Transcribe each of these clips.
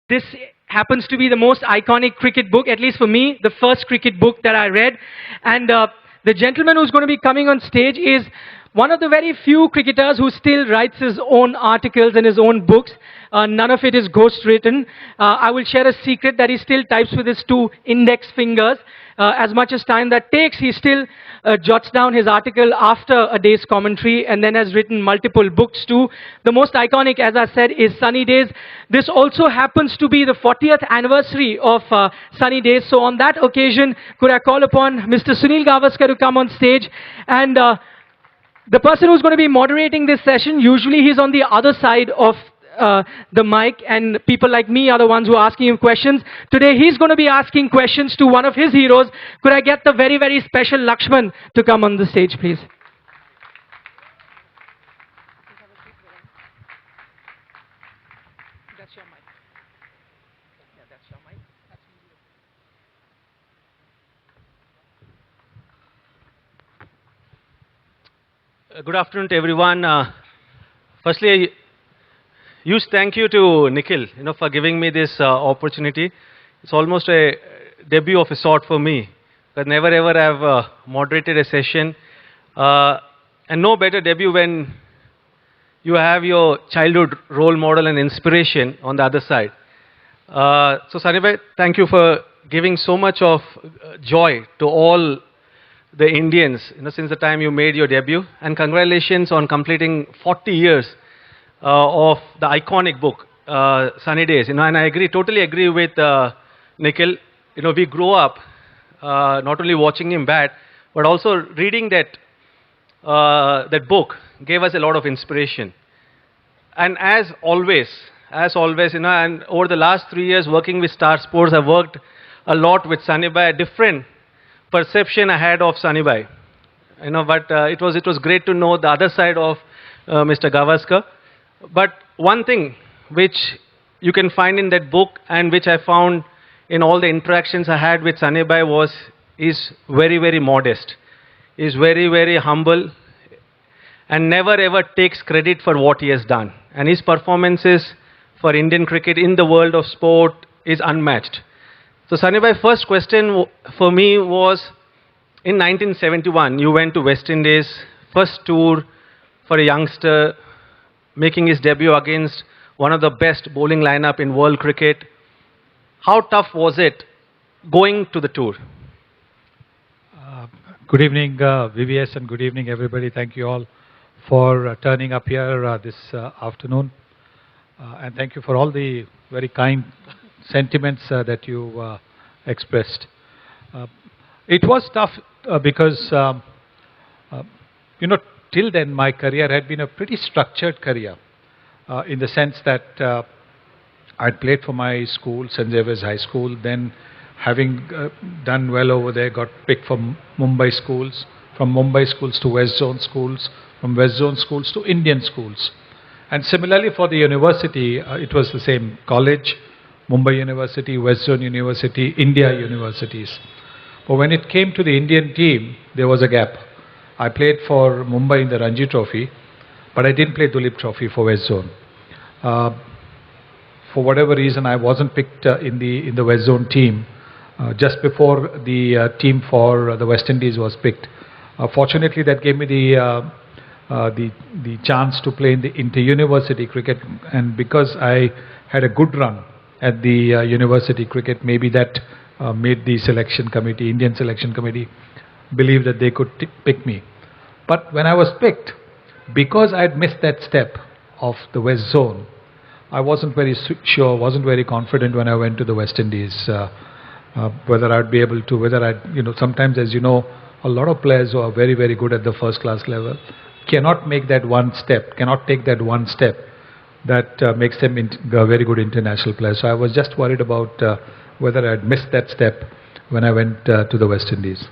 This happens to be the most iconic cricket book, at least for me, the first cricket book that I read. And the gentleman who's going to be coming on stage is one of the very few cricketers who still writes his own articles and his own books. None of it is ghost written. I will share a secret that he still types with his two index fingers. As much as time that takes, he still jots down his article after a day's commentary, and then has written multiple books too. The most iconic, as I said, is Sunny Days. This also happens to be the 40th anniversary of Sunny Days. So on that occasion, could I call upon Mr. Sunil Gavaskar to come on stage? And the person who's going to be moderating this session, usually he's on the other side of the mic, and people like me are the ones who are asking him questions. Today he's going to be asking questions to one of his heroes. Could I get the very, very special Laxman to come on the stage, please? That's your mic. Yeah, that's your mic. Good afternoon to everyone. Firstly, huge thank you to Nikhil, for giving me this opportunity. It's almost a debut of a sort for me, because never ever I've moderated a session, and no better debut when you have your childhood role model and inspiration on the other side. So Sanibhai, thank you for giving so much of joy to all the Indians, since the time you made your debut, and congratulations on completing 40 years of the iconic book, Sunny Days. And I totally agree with Nikhil. We grow up not only watching him bat, but also reading that book gave us a lot of inspiration. And as always, and over the last 3 years working with Star Sports, I've worked a lot with Sunibhai, a different perception I had of Sunibhai. But it was great to know the other side of Mr. Gavaskar. But one thing which you can find in that book, and which I found in all the interactions I had with Sunibhai, is very, very modest, is very, very humble, and never ever takes credit for what he has done. And his performances for Indian cricket in the world of sport is unmatched. So Sunibhai, first question for me was, in 1971, you went to West Indies, first tour for a youngster, making his debut against one of the best bowling lineup in world cricket. How tough was it going to the tour? Good evening, VVS, and good evening, everybody. Thank you all for turning up here this afternoon. And thank you for all the very kind sentiments that you expressed. It was tough because, till then my career had been a pretty structured career in the sense that I'd played for my school, St. Xavier's High School, then having done well over there, got picked from Mumbai schools, from Mumbai schools to West Zone schools, from West Zone schools to Indian schools. And similarly for the university, it was the same: college, Mumbai University, West Zone University, India universities. But when it came to the Indian team, there was a gap. I played for Mumbai in the Ranji Trophy, but I didn't play Dulip Trophy for West Zone. For whatever reason, I wasn't picked in the West Zone team just before the team for the West Indies was picked. Fortunately, that gave me the chance to play in the inter-university cricket, and because I had a good run at the university cricket, maybe that made the selection committee, Indian selection committee, believe that they could pick me. But when I was picked, because I had missed that step of the West Zone, I wasn't very sure, wasn't very confident when I went to the West Indies, whether I'd be able to, whether I'd, sometimes, as you know, a lot of players who are very, very good at the first class level cannot make that one step, cannot take that one step that makes them a very good international player. So I was just worried about whether I'd missed that step when I went to the West Indies.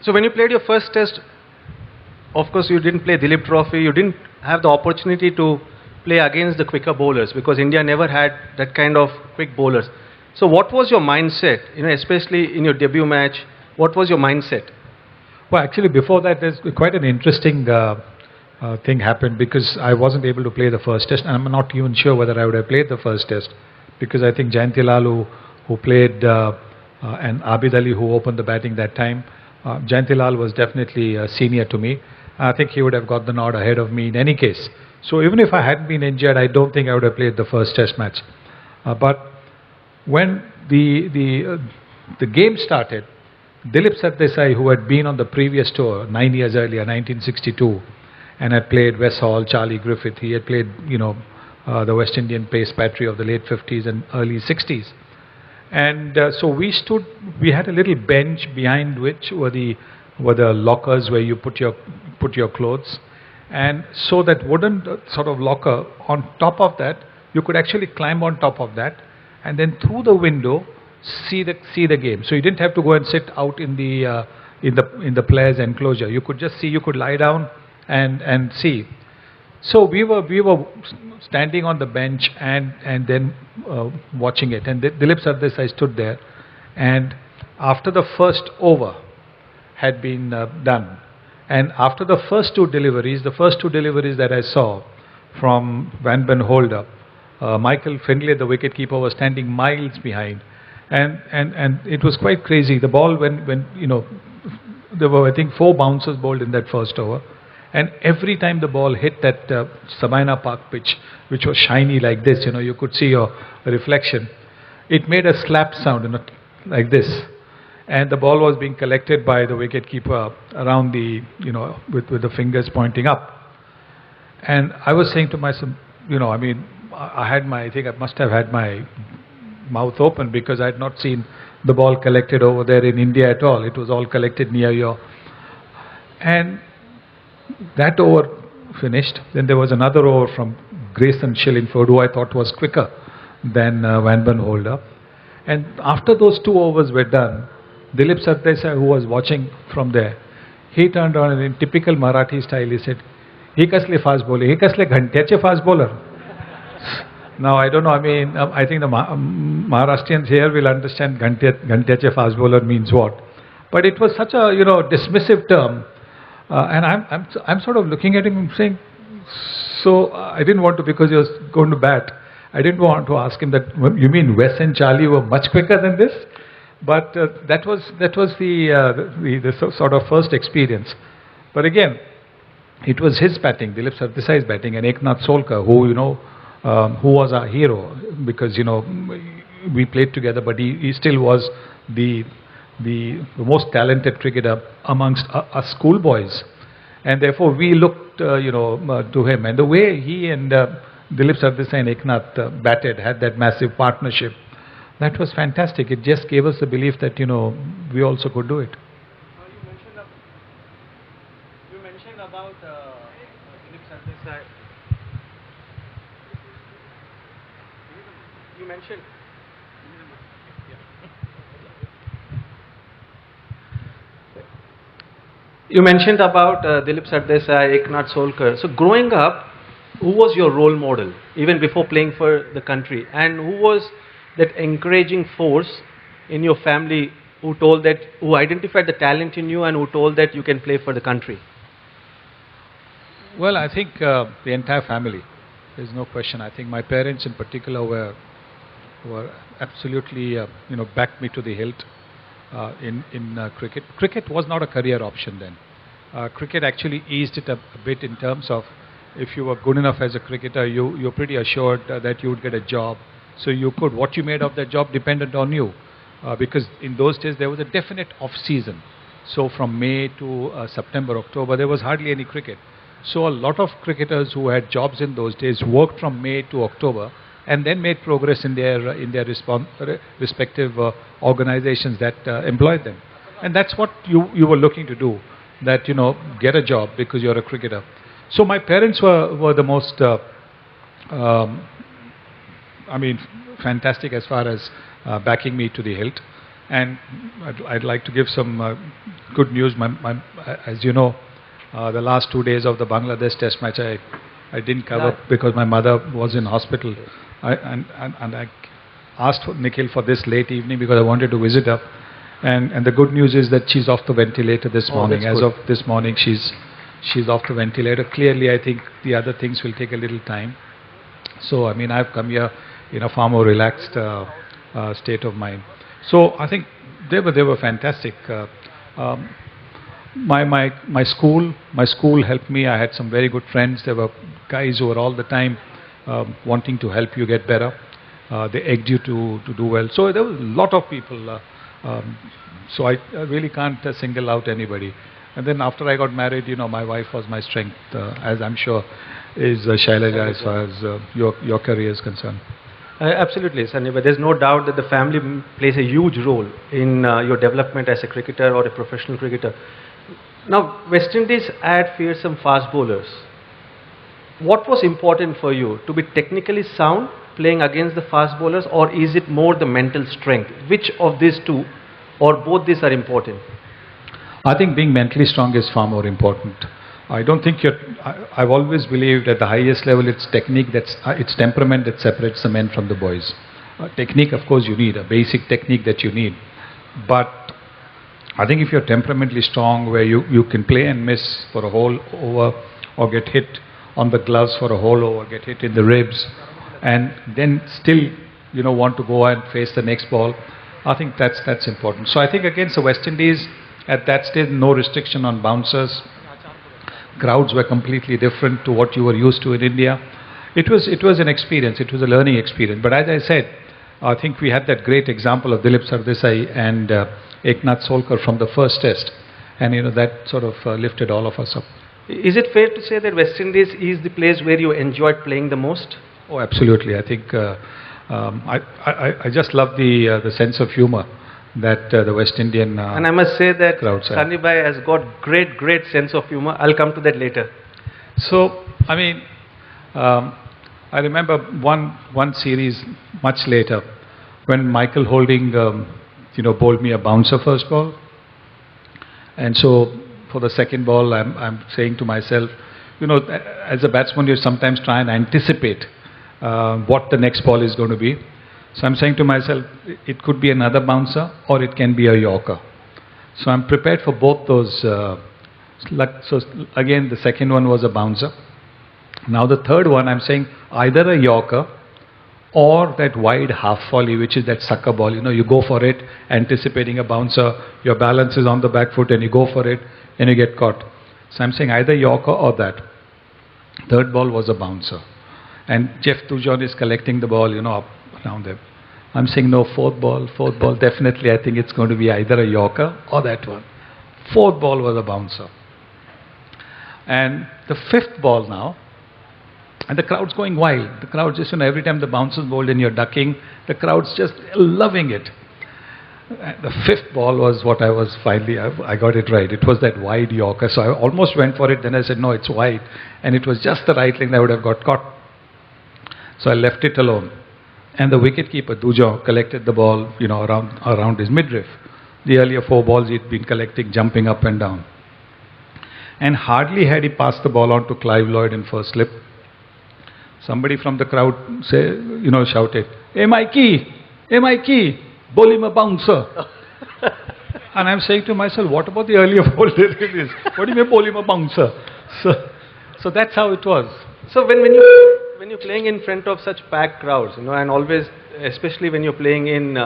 So when you played your first test, of course you didn't play Dulip Trophy, you didn't have the opportunity to play against the quicker bowlers, because India never had that kind of quick bowlers. So what was your mindset, especially in your debut match, what was your mindset? Well, actually before that there's quite an interesting thing happened, because I wasn't able to play the first test, and I'm not even sure whether I would have played the first test. because I think Jayantilal, who played, and Abid Ali, who opened the batting that time, Jayantilal was definitely senior to me. I think he would have got the nod ahead of me in any case. So even if I hadn't been injured, I don't think I would have played the first Test match. But when the game started, Dilip Sardesai, who had been on the previous tour 9 years earlier, 1962, and had played West Hall, Charlie Griffith, he had played, the West Indian pace battery of the late 50s and early 60s. And so we had a little bench behind which were the lockers where you put your clothes. And so that wooden sort of locker, on top of that, you could actually climb on top of that, and then through the window see the game. So you didn't have to go and sit out in the players' enclosure. You could just see. You could lie down and see. So we were standing on the bench and then watching it. And Dilip Sardesai stood there, and after the first over had been done, and after the first two deliveries that I saw from Van Ben Holder, Michael Findlay, the wicketkeeper, was standing miles behind, and it was quite crazy. The ball, when there were, I think, 4 bouncers bowled in that first over, and every time the ball hit that Sabina Park pitch, which was shiny like this, you could see your reflection. It made a slap sound, like this. And the ball was being collected by the wicketkeeper around with the fingers pointing up. And I was saying to myself, I think I must have had my mouth open, because I had not seen the ball collected over there in India at all. It was all collected near your. And that over finished. Then there was another over from Grayson Shillingford, who I thought was quicker than Van Ben Holder. And after those 2 overs were done, Dilip Sardesai, who was watching from there, he turned around and in typical Marathi style he said, "He kasle fast bowler, he kasle ghantyache fast bowler." Now I don't know, I think the Maharashtrians here will understand ghantyache fast bowler means what. But it was such a, dismissive term. And I'm sort of looking at him and saying, so I didn't want to, because he was going to bat, I didn't want to ask him that, you mean Wes and Charlie were much quicker than this? But that was the sort of first experience. But again, it was his batting, Dilip Sardesai's batting, and Eknath Solkar, who was our hero, because we played together, but he still was the most talented cricketer amongst us schoolboys, and therefore we looked to him. And the way he and Dilip Sardesai and Eknath batted, had that massive partnership, that was fantastic. It just gave us the belief that we also could do it. You mentioned about Dilip Sardesai. You mentioned. You mentioned about Dilip Sardesai, Eknath Solkar. So growing up, who was your role model, even before playing for the country? And who was that encouraging force in your family who identified the talent in you and who told that you can play for the country? Well, I think the entire family. There's no question. I think my parents in particular were absolutely, backed me to the hilt. In cricket. Cricket was not a career option then. Cricket actually eased it a bit in terms of, if you were good enough as a cricketer, you're pretty assured that you would get a job. So what you made of that job depended on you. Because in those days there was a definite off-season. So from May to September, October, there was hardly any cricket. So a lot of cricketers who had jobs in those days worked from May to October, and then made progress in their respective organizations that employed them. And that's what you were looking to do, that, get a job because you're a cricketer. So my parents were the most, fantastic as far as backing me to the hilt. And I'd like to give some good news. As you know, the last 2 days of the Bangladesh Test match, I didn't cover because my mother was in hospital. I asked Nikhil for this late evening because I wanted to visit her. And the good news is that she's off the ventilator this morning. As of this morning, she's off the ventilator. Clearly, I think the other things will take a little time. So, I've come here in a far more relaxed state of mind. So I think they were fantastic. My school helped me. I had some very good friends. There were guys who were all the time wanting to help you get better. They egged you to do well. So there was a lot of people. So I really can't single out anybody. And then after I got married, my wife was my strength, as I'm sure is Shailaja as far as your career is concerned. Absolutely, Sunny, but there's no doubt that the family plays a huge role in your development as a cricketer or a professional cricketer. Now, West Indies had fearsome fast bowlers. What was important for you? To be technically sound playing against the fast bowlers, or is it more the mental strength? Which of these two or both these are important? I think being mentally strong is far more important. I don't think I've always believed at the highest level it's technique, it's temperament that separates the men from the boys. Technique, of course, you need, a basic technique that you need. But I think if you're temperamentally strong, where you can play and miss for a whole over, or get hit on the gloves for a whole over, get hit in the ribs, and then still, want to go and face the next ball, I think that's important. So I think against the West Indies, at that stage, no restriction on bouncers. Crowds were completely different to what you were used to in India. It was an experience. It was a learning experience. But as I said, I think we had that great example of Dilip Sardesai and Eknath Solkar from the first test, and that sort of lifted all of us up. Is it fair to say that West Indies is the place where you enjoyed playing the most? Oh, absolutely. I think I just love the sense of humor that the West Indian and I must say that Sunny Bhai has got great sense of humor. I'll come to that later. So, I mean, I remember one series much later when Michael Holding, bowled me a bouncer first ball, and so for the second ball, I'm saying to myself, as a batsman, you sometimes try and anticipate what the next ball is going to be. So I'm saying to myself, it could be another bouncer or it can be a Yorker. So I'm prepared for both those. So again, the second one was a bouncer. Now the third one, I'm saying either a Yorker or that wide half volley, which is that sucker ball. You go for it, anticipating a bouncer, your balance is on the back foot and you go for it and you get caught. So I'm saying either Yorker or that. Third ball was a bouncer. And Jeff Tujon is collecting the ball, up around them. I'm saying no, fourth ball, definitely I think it's going to be either a Yorker or that one. Fourth ball was a bouncer. And the fifth ball now, and the crowd's going wild. The crowd just, every time the bouncer's bowled and you're ducking, the crowd's just loving it. The fifth ball was what I was finally, I got it right. It was that wide Yorker. So I almost went for it, then I said, no, it's wide. And it was just the right length, I would have got caught. So I left it alone. And the wicketkeeper, Dujon, collected the ball, around his midriff. The earlier four balls he'd been collecting, jumping up and down. And hardly had he passed the ball on to Clive Lloyd in first slip, somebody from the crowd shouted, "Hey Mikey, bowl him a bouncer." And I'm saying to myself, what about the earlier ball? What do you mean bowl him a bouncer? So that's how it was. So when you're playing in front of such packed crowds, and always, especially when you're playing in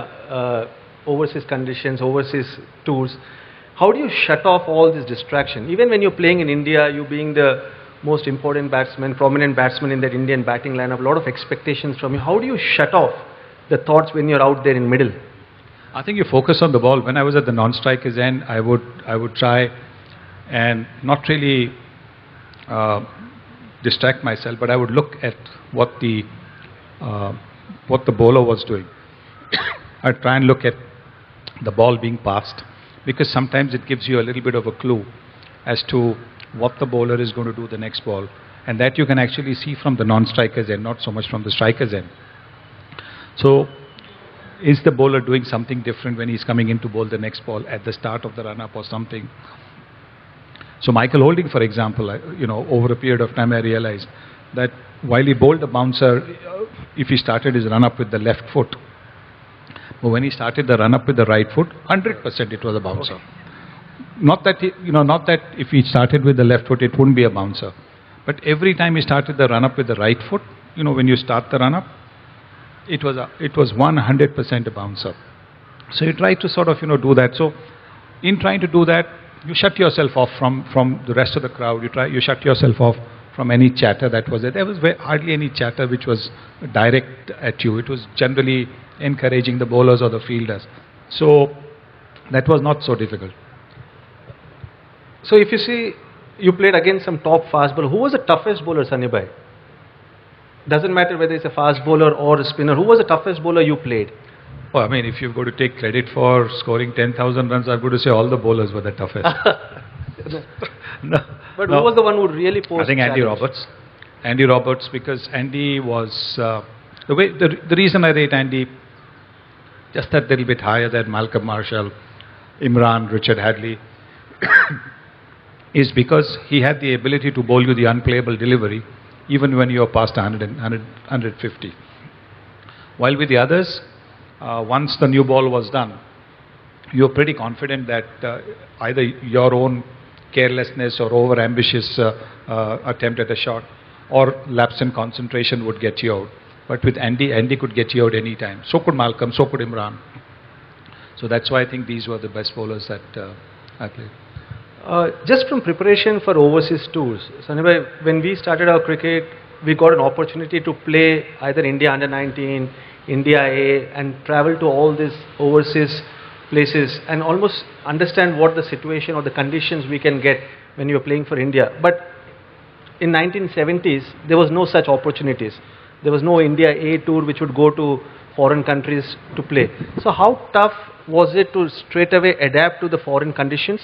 overseas conditions, overseas tours, how do you shut off all this distraction? Even when you're playing in India, you being the most important batsman, prominent batsman in that Indian batting lineup, a lot of expectations from you. How do you shut off the thoughts when you're out there in middle? I think you focus on the ball. When I was at the non-strikers end, I would try and not really distract myself, but I would look at what the bowler was doing. I'd try and look at the ball being passed, because sometimes it gives you a little bit of a clue as to what the bowler is going to do the next ball, and that you can actually see from the non-strikers end, not so much from the strikers end. So is the bowler doing something different when he's coming in to bowl the next ball at the start of the run-up or something? So Michael Holding, for example, over a period of time I realized that while he bowled the bouncer, if he started his run-up with the left foot, but when he started the run-up with the right foot, 100% it was a bouncer. Okay. Not that if he started with the left foot, it wouldn't be a bouncer. But every time he started the run-up with the right foot, when you start the run-up, it was 100% a bouncer. So you try to sort of do that. So in trying to do that, you shut yourself off from the rest of the crowd. You shut yourself off from any chatter that was there. There was hardly any chatter which was direct at you. It was generally encouraging the bowlers or the fielders. So that was not so difficult. So if you see, you played against some top fast bowler. Who was the toughest bowler, Sunny Bhai? Doesn't matter whether it's a fast bowler or a spinner. Who was the toughest bowler you played? Oh, I mean, if you've got to take credit for scoring 10,000 runs, I'm going to say all the bowlers were the toughest. No. But who was the one who really posed I think Andy challenge? Roberts. Andy Roberts, because Andy was the reason I rate Andy just that little bit higher than Malcolm Marshall, Imran, Richard Hadley, is because he had the ability to bowl you the unplayable delivery even when you are past 150. While with the others, once the new ball was done, you were pretty confident that either your own carelessness or over-ambitious attempt at a shot or lapse in concentration would get you out. But with Andy could get you out any time. So could Malcolm, so could Imran. So that's why I think these were the best bowlers that I played. Just from preparation for overseas tours, Sunny Bhai, when we started our cricket, we got an opportunity to play either India under-19, India A, and travel to all these overseas places and almost understand what the situation or the conditions we can get when you're playing for India. But in 1970s, there was no such opportunities. There was no India A tour which would go to foreign countries to play. So how tough was it to straight away adapt to the foreign conditions?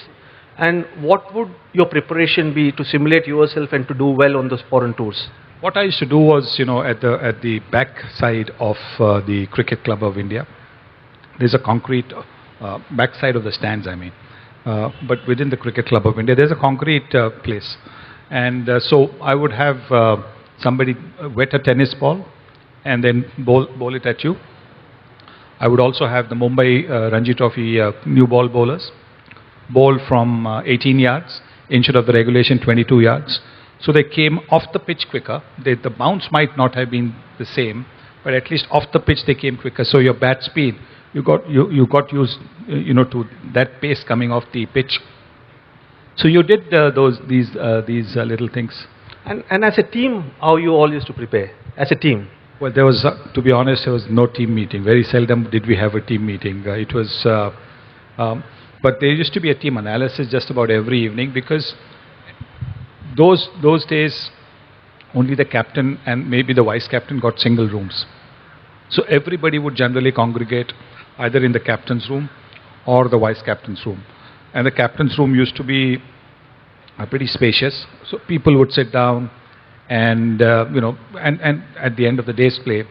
And what would your preparation be to simulate yourself and to do well on those foreign tours? What I used to do was, at the back side of the Cricket Club of India, there's a concrete back side of the stands, I mean. But within the Cricket Club of India, there's a concrete place. And so I would have somebody wet a tennis ball and then bowl it at you. I would also have the Mumbai Ranji Trophy new ball bowlers bowl from 18 yards instead of the regulation 22 yards. So they came off the pitch quicker. The bounce might not have been the same, but at least off the pitch they came quicker. So your bat speed, you got used, to that pace coming off the pitch. So you did these little things. And as a team, how you all used to prepare as a team? Well, there was, to be honest, there was no team meeting. Very seldom did we have a team meeting. It was, but there used to be a team analysis just about every evening because those days only the captain and maybe the vice captain got single rooms. So everybody would generally congregate either in the captain's room or the vice captain's room. And the captain's room used to be pretty spacious. So people would sit down and, and at the end of the day's play.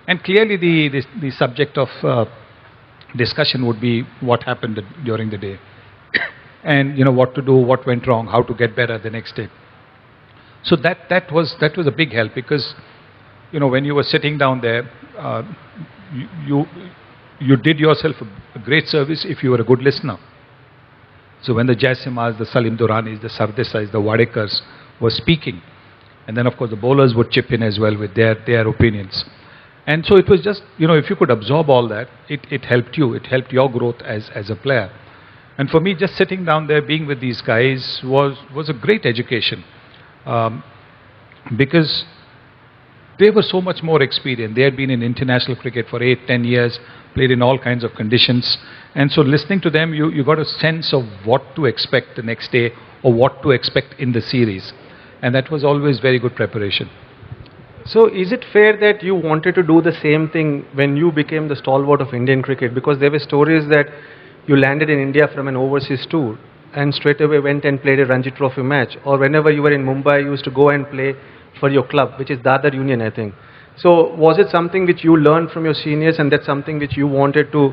And clearly the subject of discussion would be what happened during the day. And, what to do, what went wrong, how to get better the next day. So that was a big help because, when you were sitting down there, you did yourself a great service if you were a good listener. So when the Jaisimas, the Salim Duranis, the Sardesais, the Wadekars were speaking, and then of course the bowlers would chip in as well with their opinions. And so it was just, if you could absorb all that, it helped you. It helped your growth as a player. And for me, just sitting down there, being with these guys was a great education. Because they were so much more experienced. They had been in international cricket for 8-10 years, played in all kinds of conditions. And so listening to them, you got a sense of what to expect the next day or what to expect in the series. And that was always very good preparation. So is it fair that you wanted to do the same thing when you became the stalwart of Indian cricket? Because there were stories that you landed in India from an overseas tour and straight away went and played a Ranji Trophy match. Or whenever you were in Mumbai, you used to go and play for your club, which is Dadar Union, I think. So was it something which you learned from your seniors and that's something which you wanted to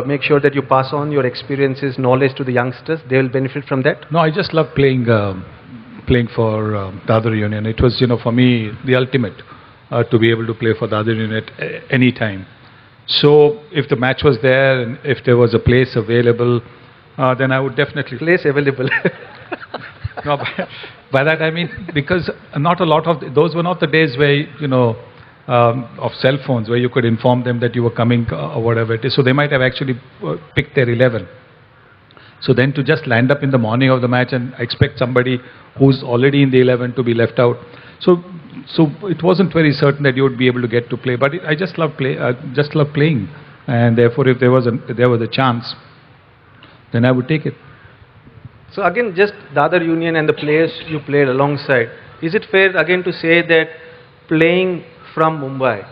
make sure that you pass on your experiences, knowledge to the youngsters? They will benefit from that? No, I just love playing for Dadar Union. It was, for me, the ultimate to be able to play for Dadar Union at any time. So if the match was there and if there was a place available, then I would definitely... Place available. No, by that I mean, because not a lot of... Those were not the days where, of cell phones where you could inform them that you were coming or whatever it is. So they might have actually picked their 11. So then to just land up in the morning of the match and expect somebody who's already in the 11 to be left out. So it wasn't very certain that you would be able to get to play. But I just love playing, and therefore, if there was a chance, then I would take it. So again, just the other union and the players you played alongside. Is it fair again to say that playing from Mumbai,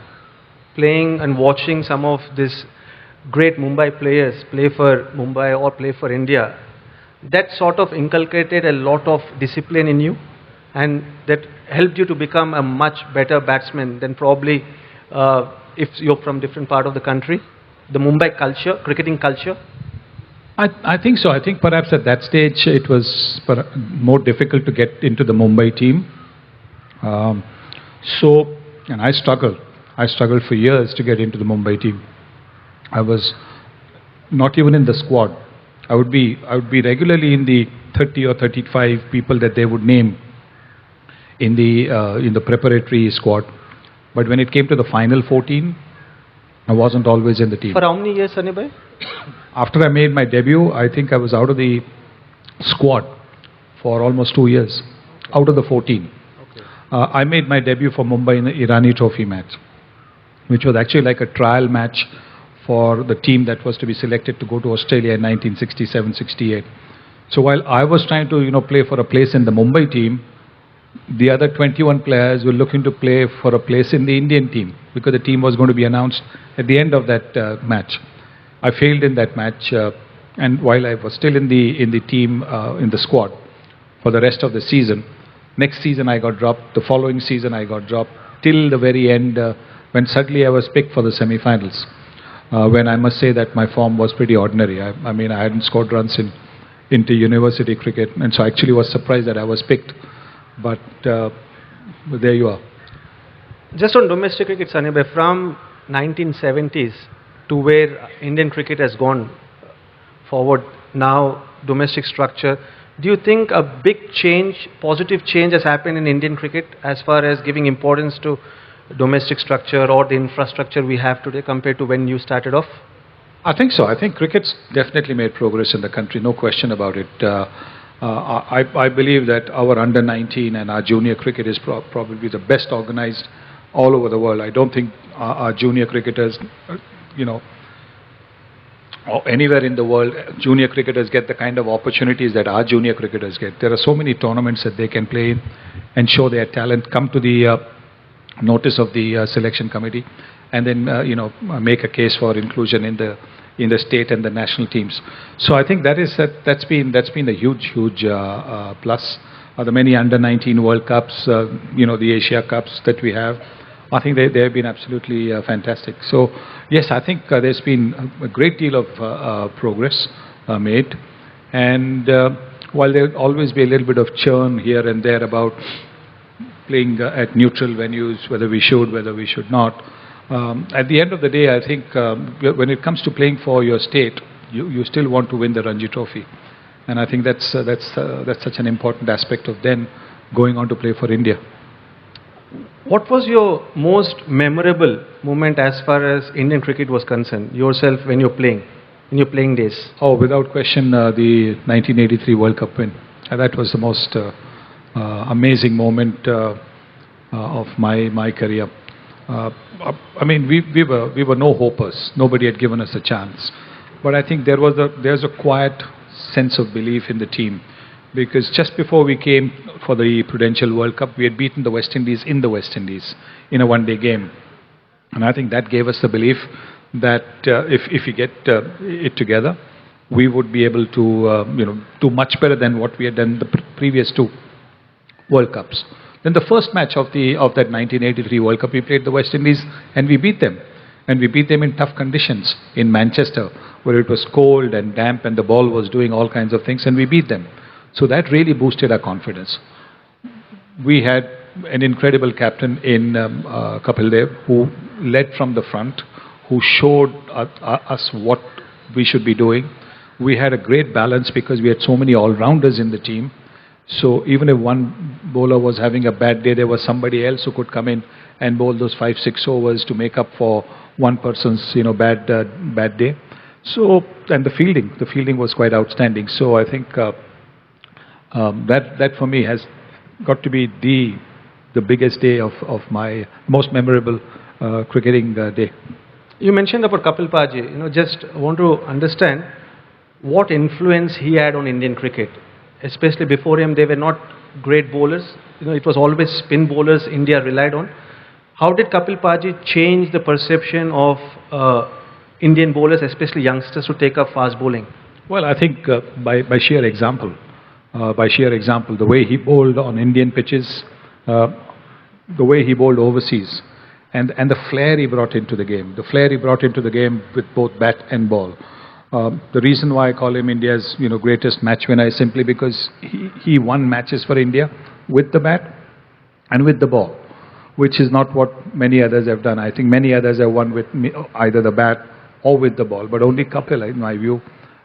playing and watching some of these great Mumbai players play for Mumbai or play for India, that sort of inculcated a lot of discipline in you, and that helped you to become a much better batsman than probably if you're from different part of the country? The Mumbai culture, cricketing culture? I think so. I think perhaps at that stage it was more difficult to get into the Mumbai team. And I struggled. I struggled for years to get into the Mumbai team. I was not even in the squad. I would be regularly in the 30 or 35 people that they would name in the preparatory squad. But when it came to the final 14, I wasn't always in the team. For how many years, Sunny bhai? After I made my debut, I think I was out of the squad for almost 2 years, out of the 14. Okay. I made my debut for Mumbai in the Irani Trophy match, which was actually like a trial match for the team that was to be selected to go to Australia in 1967-68. So while I was trying to play for a place in the Mumbai team, the other 21 players were looking to play for a place in the Indian team because the team was going to be announced at the end of that match. I failed in that match, and while I was still in the team, in the squad for the rest of the season, next season I got dropped. The following season I got dropped till the very end, when suddenly I was picked for the semi-finals. When I must say that my form was pretty ordinary. I mean, I hadn't scored runs into university cricket, and so I actually was surprised that I was picked. But there you are. Just on domestic cricket, Sunny bhai, from 1970s to where Indian cricket has gone forward now, domestic structure, do you think a big change, positive change has happened in Indian cricket as far as giving importance to domestic structure or the infrastructure we have today compared to when you started off? I think so. I think cricket's definitely made progress in the country, no question about it. I believe that our under-19 and our junior cricket is probably the best organized all over the world. I don't think our junior cricketers, or anywhere in the world, junior cricketers get the kind of opportunities that our junior cricketers get. There are so many tournaments that they can play in and show their talent, come to the notice of the selection committee, and then make a case for inclusion in the state and the national teams. So I think that's been a huge plus. The many under-19 World Cups, the Asia Cups that we have, I think they have been absolutely fantastic. So yes, I think there's been a great deal of progress made, and while there will always be a little bit of churn here and there about playing at neutral venues, whether we should not. At the end of the day, I think when it comes to playing for your state, you still want to win the Ranji Trophy, and I think that's such an important aspect of then going on to play for India. What was your most memorable moment as far as Indian cricket was concerned, yourself when you're playing, in your playing days? Oh, without question, the 1983 World Cup win. That was the most amazing moment of my career. I mean, we were no hopers. Nobody had given us a chance. But I think there's a quiet sense of belief in the team, because just before we came for the Prudential World Cup, we had beaten the West Indies in the West Indies in a one-day game. And I think that gave us the belief that if we get it together, we would be able to do much better than what we had done the previous two World Cups. Then the first match of that 1983 World Cup, we played the West Indies and we beat them. And we beat them in tough conditions in Manchester, where it was cold and damp and the ball was doing all kinds of things, and we beat them. So that really boosted our confidence. We had an incredible captain in Kapil Dev, who led from the front, who showed us what we should be doing. We had a great balance because we had so many all-rounders in the team. So even if one bowler was having a bad day, there was somebody else who could come in and bowl those 5-6 overs to make up for one person's bad day. So, and the fielding was quite outstanding. So I think that for me has got to be the biggest day of my most memorable cricketing day. You mentioned about Kapil Paji. Just want to understand what influence he had on Indian cricket. Especially before him, they were not great bowlers. It was always spin bowlers India relied on. How did Kapil Paji change the perception of Indian bowlers, especially youngsters, to take up fast bowling? Well, I think by sheer example, the way he bowled on Indian pitches, the way he bowled overseas, and the flair he brought into the game, with both bat and ball. The reason why I call him India's greatest match winner is simply because he won matches for India with the bat and with the ball, which is not what many others have done. I think many others have won with either the bat or with the ball, but only Kapil, in my view,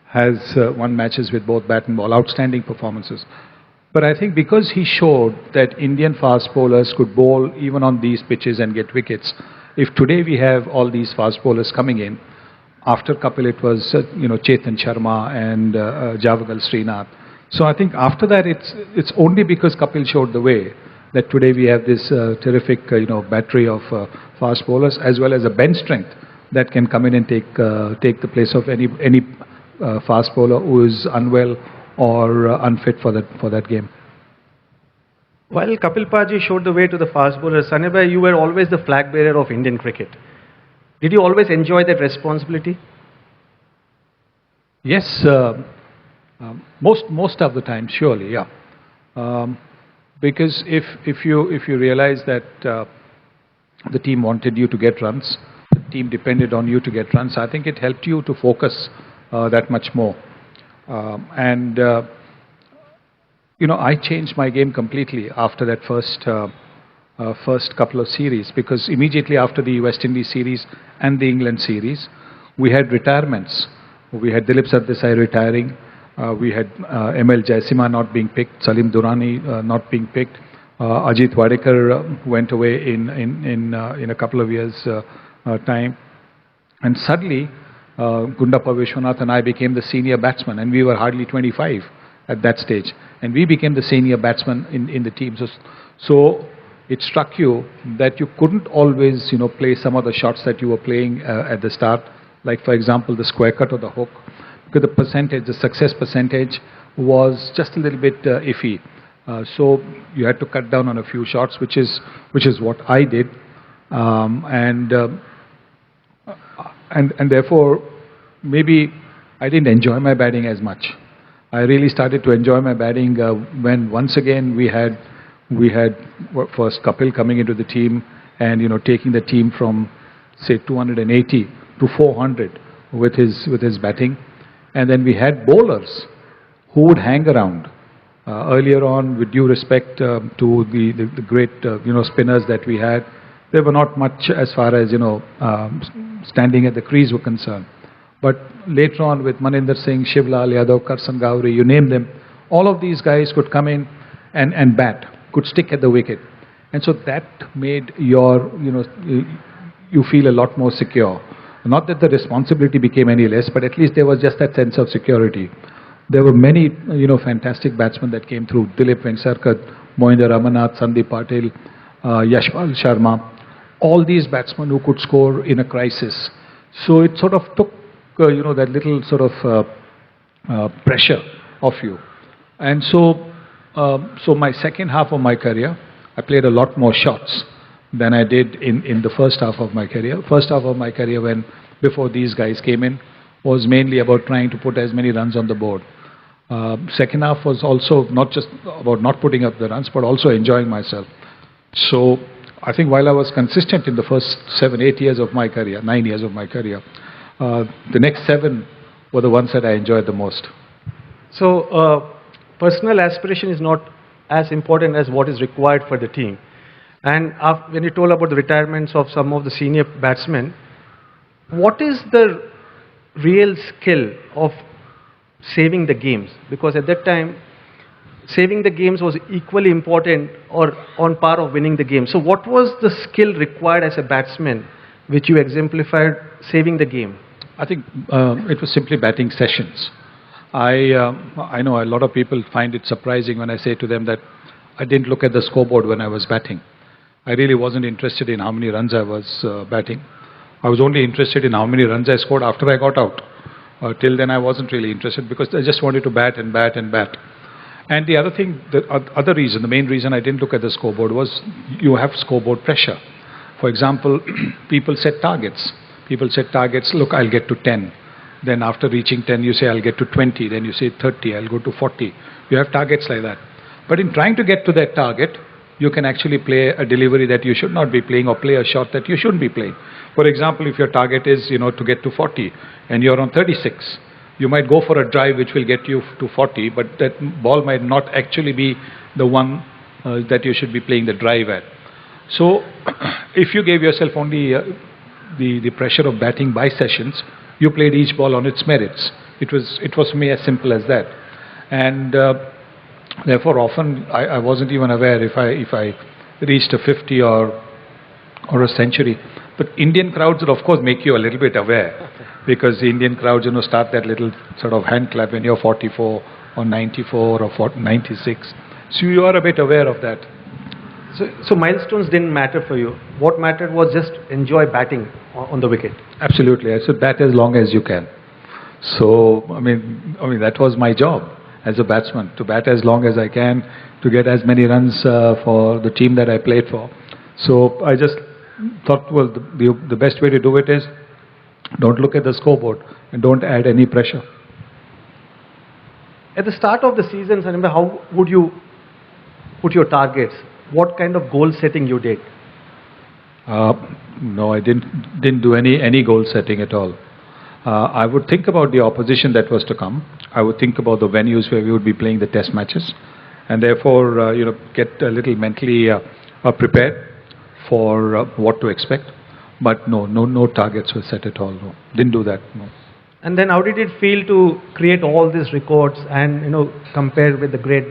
has won matches with both bat and ball. Outstanding performances. But I think because he showed that Indian fast bowlers could bowl even on these pitches and get wickets. If today we have all these fast bowlers coming in, after Kapil it was Chetan Sharma and Javagal Srinath. So I think after that it's only because Kapil showed the way that today we have this terrific battery of fast bowlers, as well as a bench strength that can come in and take the place of any fast bowler who is unwell or unfit for that game. While Kapil Paji showed the way to the fast bowlers, Sunil bhai, you were always the flag bearer of Indian cricket. Did you always enjoy that responsibility? Yes, most of the time, surely, yeah. Because if you realize that the team wanted you to get runs, the team depended on you to get runs, I think it helped you to focus that much more. I changed my game completely after that first couple of series, because immediately after the West Indies series and the England series, we had retirements. We had Dilip Sardesai retiring. We had ML Jaisima not being picked, Salim Durrani not being picked. Ajit Wadekar went away in a couple of years' time. And suddenly, Gundappa Vishwanath and I became the senior batsman, and we were hardly 25 at that stage. And we became the senior batsman in the team. So it struck you that you couldn't always, play some of the shots that you were playing at the start, like for example the square cut or the hook, because the success percentage was just a little bit iffy. So you had to cut down on a few shots, which is what I did, and therefore maybe I didn't enjoy my batting as much. I really started to enjoy my batting when once again we had first Kapil coming into the team and taking the team from say 280 to 400 with his batting, and then we had bowlers who would hang around. Earlier on, with due respect to the great spinners that we had, they were not much as far as standing at the crease were concerned. But later on, with Maninder Singh, Shivlal Yadav, Karsan Gowri, you name them, all of these guys could come in and bat, could stick at the wicket, and so that made you feel a lot more secure. Not that the responsibility became any less, but at least there was just that sense of security. There were many fantastic batsmen that came through: Dilip Vengsarkar, Mohinder Ramanath, Sandeep Patil, Yashpal Sharma, all these batsmen who could score in a crisis. So it sort of took that little sort of pressure off you. And so my second half of my career, I played a lot more shots than I did in the first half of my career. First half of my career, when before these guys came in, was mainly about trying to put as many runs on the board. Second half was also not just about not putting up the runs, but also enjoying myself. So I think while I was consistent in the first 7-8 years of my career, 9 years of my career, the next 7 were the ones that I enjoyed the most. So personal aspiration is not as important as what is required for the team. And when you told about the retirements of some of the senior batsmen, what is the real skill of saving the games? Because at that time, saving the games was equally important or on par of winning the game. So what was the skill required as a batsman which you exemplified saving the game? I think it was simply batting sessions. I know a lot of people find it surprising when I say to them that I didn't look at the scoreboard when I was batting. I really wasn't interested in how many runs I was batting. I was only interested in how many runs I scored after I got out. Till then I wasn't really interested because I just wanted to bat and bat and bat. And the other thing, the main reason I didn't look at the scoreboard was you have scoreboard pressure. For example, people set targets. People set targets, look, I'll get to 10. Then after reaching 10, you say, I'll get to 20. Then you say 30, I'll go to 40. You have targets like that. But in trying to get to that target, you can actually play a delivery that you should not be playing or play a shot that you shouldn't be playing. For example, if your target is, to get to 40 and you're on 36, you might go for a drive which will get you to 40, but that ball might not actually be the one that you should be playing the drive at. So if you gave yourself only the pressure of batting by sessions, you played each ball on its merits. It was for me as simple as that. And therefore often I wasn't even aware if I reached a 50 or a century. But Indian crowds would of course make you a little bit aware, because the Indian crowds start that little sort of hand clap when you're 44 or 94 or 96. So you are a bit aware of that. So milestones didn't matter for you. What mattered was just enjoy batting on the wicket. Absolutely. I said bat as long as you can. So I mean that was my job as a batsman, to bat as long as I can, to get as many runs for the team that I played for. So I just thought, well, the best way to do it is don't look at the scoreboard and don't add any pressure. At the start of the season, Sanil, how would you put your targets? What kind of goal setting you did? No, I didn't do any goal setting at all. I would think about the opposition that was to come. I would think about the venues where we would be playing the test matches, and therefore get a little mentally prepared for what to expect. But no targets were set at all. No, didn't do that. No. And then how did it feel to create all these records and compare with the great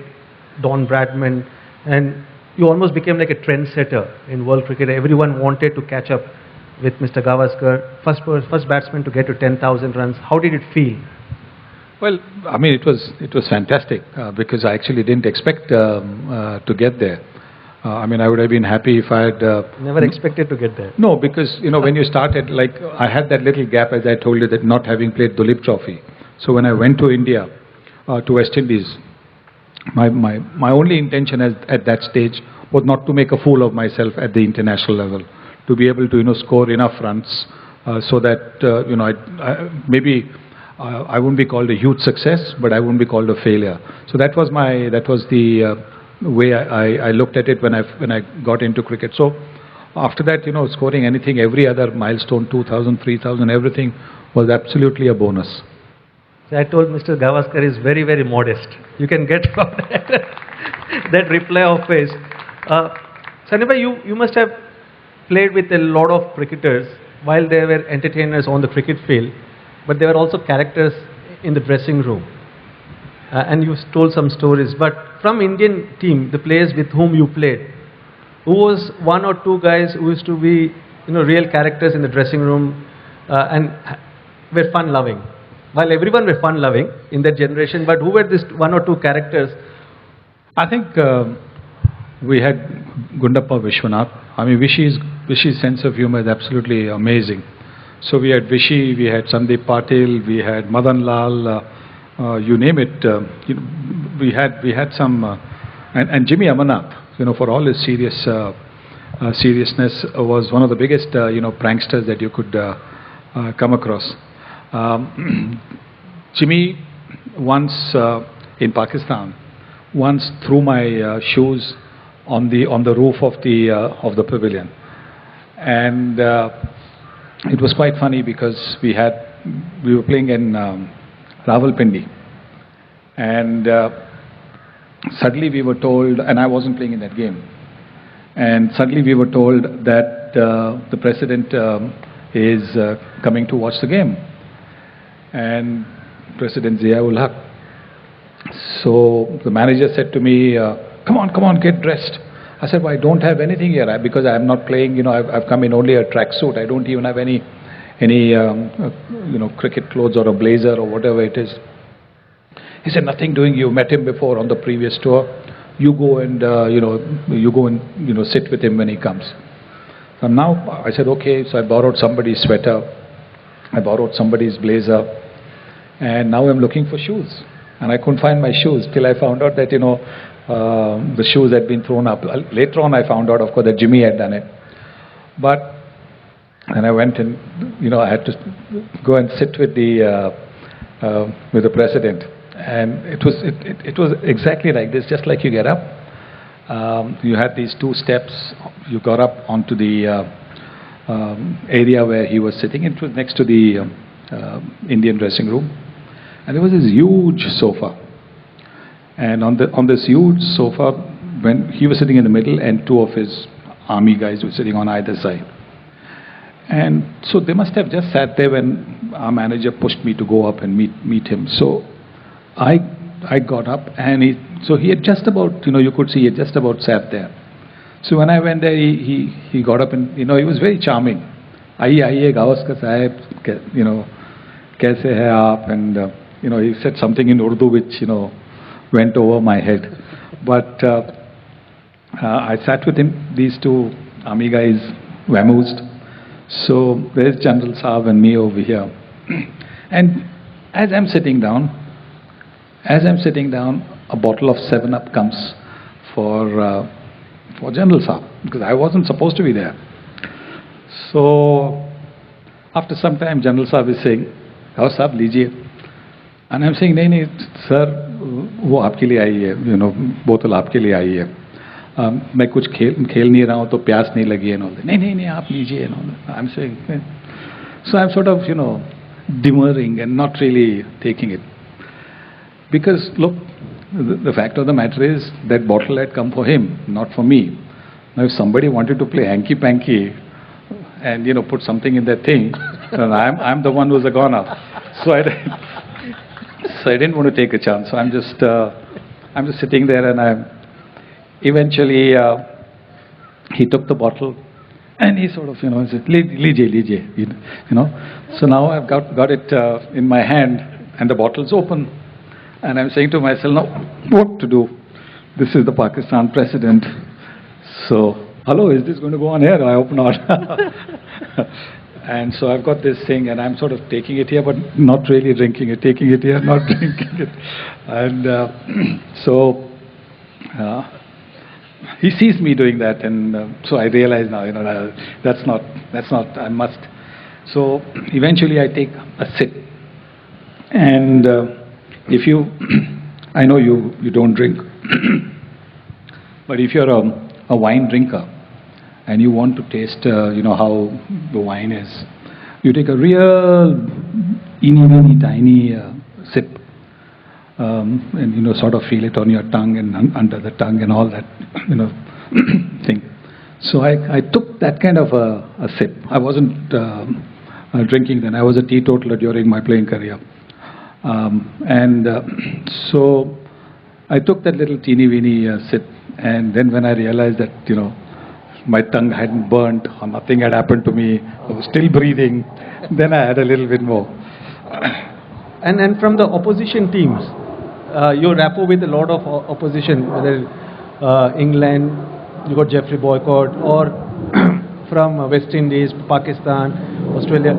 Don Bradman, and you almost became like a trendsetter in world cricket. Everyone wanted to catch up with Mr. Gavaskar, first batsman to get to 10,000 runs. How did it feel? Well, I mean, it was fantastic because I actually didn't expect to get there. I mean, I would have been happy if I had... Never expected to get there. No, because, when you started, like, I had that little gap, as I told you, that not having played Dulip Trophy. So when I went to India, to West Indies, my only intention at that stage was not to make a fool of myself at the international level, to be able to, score enough runs so that, maybe I wouldn't be called a huge success, but I wouldn't be called a failure. So that was the way I looked at it when I got into cricket. So after that, scoring anything, every other milestone, 2,000, 3,000, everything was absolutely a bonus. So I told Mr. Gavaskar is very, very modest. You can get from that reply of his. Sanil, you must have played with a lot of cricketers while they were entertainers on the cricket field, but they were also characters in the dressing room. And you told some stories. But from Indian team, the players with whom you played, who was one or two guys who used to be, real characters in the dressing room and were fun-loving? While everyone were fun-loving in that generation, but who were these one or two characters? I think we had Gundappa Vishwanath. I mean, Vishy's sense of humor is absolutely amazing. So we had Vishy, we had Sandeep Patil, we had Madan Lal, you name it. We had some, and Jimmy Amarnath, for all his seriousness, was one of the biggest, pranksters that you could come across. Jimmy once in Pakistan threw my shoes on the roof of the pavilion, and it was quite funny because we were playing in Rawalpindi, and suddenly we were told, and I wasn't playing in that game, and suddenly we were told that the president is coming to watch the game. And President Ziaul Haq. So the manager said to me, come on, get dressed. I said, well, I don't have anything here because I'm not playing, I've come in only a tracksuit. I don't even have any cricket clothes or a blazer or whatever it is. He said, nothing doing. You met him before on the previous tour. You go and, sit with him when he comes. So now I said, okay. So I borrowed somebody's sweater. I borrowed somebody's blazer. And now I'm looking for shoes. And I couldn't find my shoes till I found out that, the shoes had been thrown up. Later on I found out, of course, that Jimmy had done it. And I went and, I had to go and sit with the president. And it was exactly like this, just like you get up. You had these 2 steps. You got up onto the area where he was sitting. It was next to the Indian dressing room. And there was this huge sofa. And on this huge sofa, when he was sitting in the middle and 2 of his army guys were sitting on either side. And so they must have just sat there when our manager pushed me to go up and meet him. So I got up and he had just about, you could see he had just about sat there. So when I went there, he got up and, he was very charming. Aiye, Gavaskar Sahib, kaise hai aap? And, he said something in Urdu which, went over my head. But I sat with him, these 2 army guys vamoosed. So there's General Saab and me over here. And as I'm sitting down, a bottle of 7-Up comes for General Saab, because I wasn't supposed to be there. So after some time, General Saab is saying, "How Saab, lijiye." And I'm saying, "नहीं, sir, वो आपके लिए आई है, बोतल आपके लिए आई है. मैं कुछ खेल नहीं रहा हूँ तो प्यास नहीं लगी है." नहीं, आप लीजिए. I'm saying, so I'm sort of, demurring and not really taking it. Because, look, the fact of the matter is that bottle had come for him, not for me. Now, if somebody wanted to play hanky-panky and, put something in that thing, then I'm the one who's a goner. So I didn't want to take a chance. So I'm just sitting there, and eventually he took the bottle and he sort of, said, "Lijiye," So now I've got it in my hand and the bottle's open. And I'm saying to myself, now, what to do? This is the Pakistan president. So, hello, is this going to go on air? I hope not. And so I've got this thing, and I'm sort of taking it here, but not really drinking it. Taking it here, not drinking it. And he sees me doing that, and so I realize now, that's not, I must. So eventually I take a sip. And if you, I know you don't drink, but if you're a wine drinker and you want to taste, how the wine is, you take a real teeny tiny sip, and sort of feel it on your tongue and under the tongue and all that, thing. So I took that kind of a sip. I wasn't drinking then. I was a teetotaler during my playing career. So I took that little teeny-weeny sip, and then when I realized that, my tongue hadn't burnt or nothing had happened to me, I was still breathing, then I had a little bit more. And from the opposition teams, your rapport with a lot of opposition, whether England, you got Jeffrey Boycott, or from West Indies, Pakistan, Australia,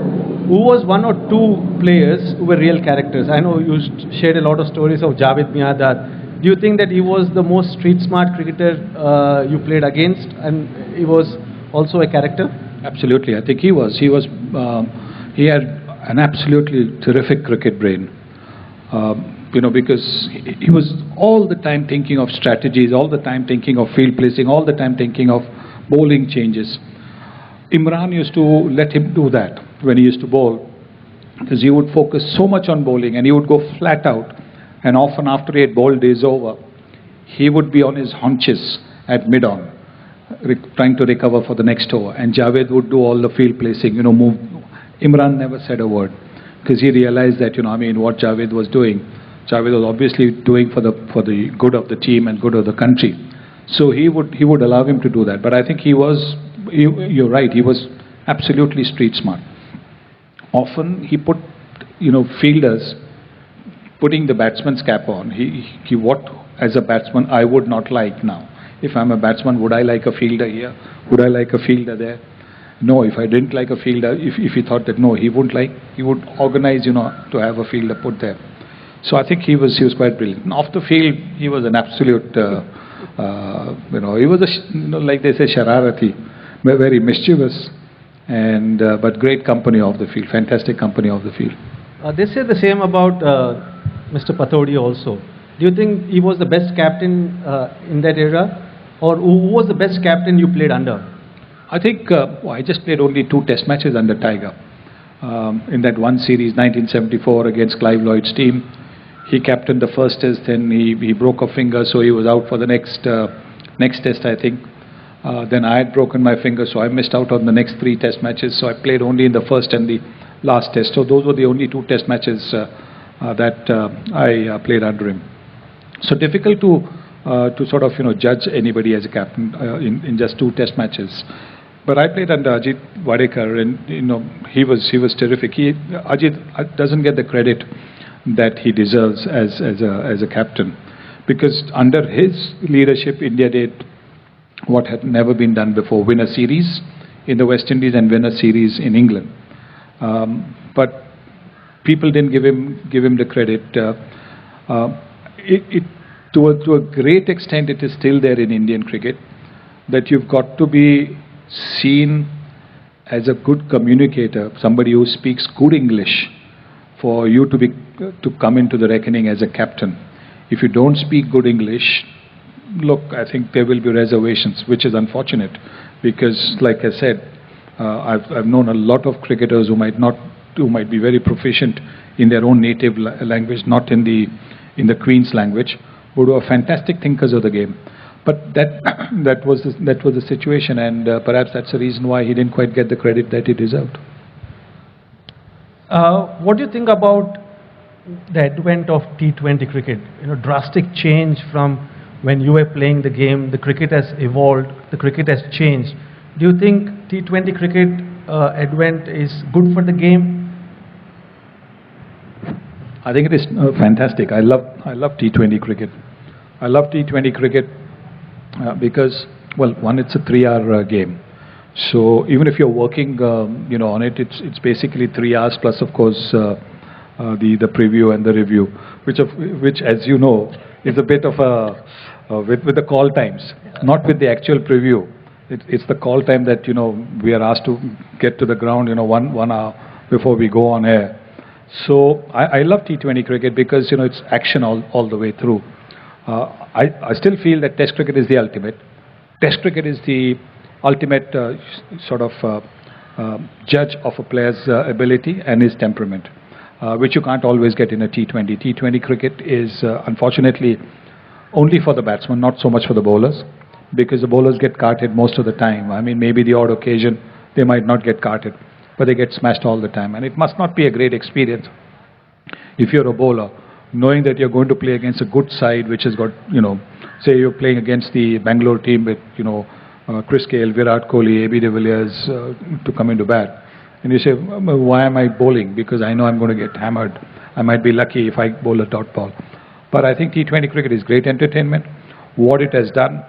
who was one or two players who were real characters? I know you shared a lot of stories of Javed Miandar. Do you think that he was the most street smart cricketer you played against, and he was also a character? Absolutely, I think he was. He had an absolutely terrific cricket brain. Because he was all the time thinking of strategies, all the time thinking of field placing, all the time thinking of bowling changes. Imran used to let him do that when he used to bowl, because he would focus so much on bowling and he would go flat out, and often after he had bowled days over, he would be on his haunches at mid-on, trying to recover for the next over, and Javed would do all the field placing, move. Imran never said a word, because he realized that, what Javed was doing Javed was obviously doing for the good of the team and good of the country. So he would allow him to do that. But I think you're right, he was absolutely street smart. Often he put, fielders putting the batsman's cap on. What as a batsman I would not like now. If I'm a batsman, would I like a fielder here? Would I like a fielder there? No, if I didn't like a fielder, if he thought that no, he would organize, to have a fielder put there. So I think he was quite brilliant. And off the field, he was an absolute, he was like they say, shararati, very mischievous, and but great company off the field, fantastic company off the field. They say the same about Mr. Patodi also. Do you think he was the best captain in that era? Or who was the best captain you played under? I think I just played only 2 test matches under Tiger. In that one series, 1974 against Clive Lloyd's team. He captained the first test, then he broke a finger, so he was out for the next test, I think. Then I had broken my finger, so I missed out on the next 3 test matches. So I played only in the first and the last test. So those were the only 2 test matches that I played under him. So difficult to sort of judge anybody as a captain in just 2 test matches. But I played under Ajit Wadekar, and he was terrific. Ajit doesn't get the credit that he deserves as a captain, because under his leadership, India did what had never been done before: win a series in the West Indies and win a series in England. But people didn't give him the credit. To a great extent, it is still there in Indian cricket, that you've got to be seen as a good communicator, somebody who speaks good English, for you to come into the reckoning as a captain. If you don't speak good English, look, I think there will be reservations, which is unfortunate, because, like I said, I've known a lot of cricketers who might be very proficient in their own native language, not in the Queen's language, who are fantastic thinkers of the game. But that was the situation, and perhaps that's the reason why he didn't quite get the credit that he deserved. What do you think about the advent of T20 cricket? Drastic change from when you were playing the game. The cricket has evolved. The cricket has changed. Do you think T20 cricket advent is good for the game? I think it is fantastic. I love T20 cricket. I love T20 cricket because, well, one, it's a 3-hour game. So even if you're working, on it, it's basically 3 hours plus, of course, the preview and the review, which, as you know, is a bit of with the call times, not with the actual preview. It's the call time that we are asked to get to the ground, 1 hour before we go on air. So I love T20 cricket because it's action all the way through. I still feel that Test cricket is the ultimate. Test cricket is the ultimate judge of a player's ability and his temperament, which you can't always get in a T20. T20 cricket is unfortunately only for the batsman, not so much for the bowlers, because the bowlers get carted most of the time. I mean, maybe the odd occasion they might not get carted, but they get smashed all the time. And it must not be a great experience if you're a bowler, knowing that you're going to play against a good side which has got, say you're playing against the Bangalore team with, Chris Gale, Virat Kohli, AB de Villiers to come into bat. And you say, why am I bowling? Because I know I'm going to get hammered. I might be lucky if I bowl a dot ball. But I think T20 cricket is great entertainment. What it has done,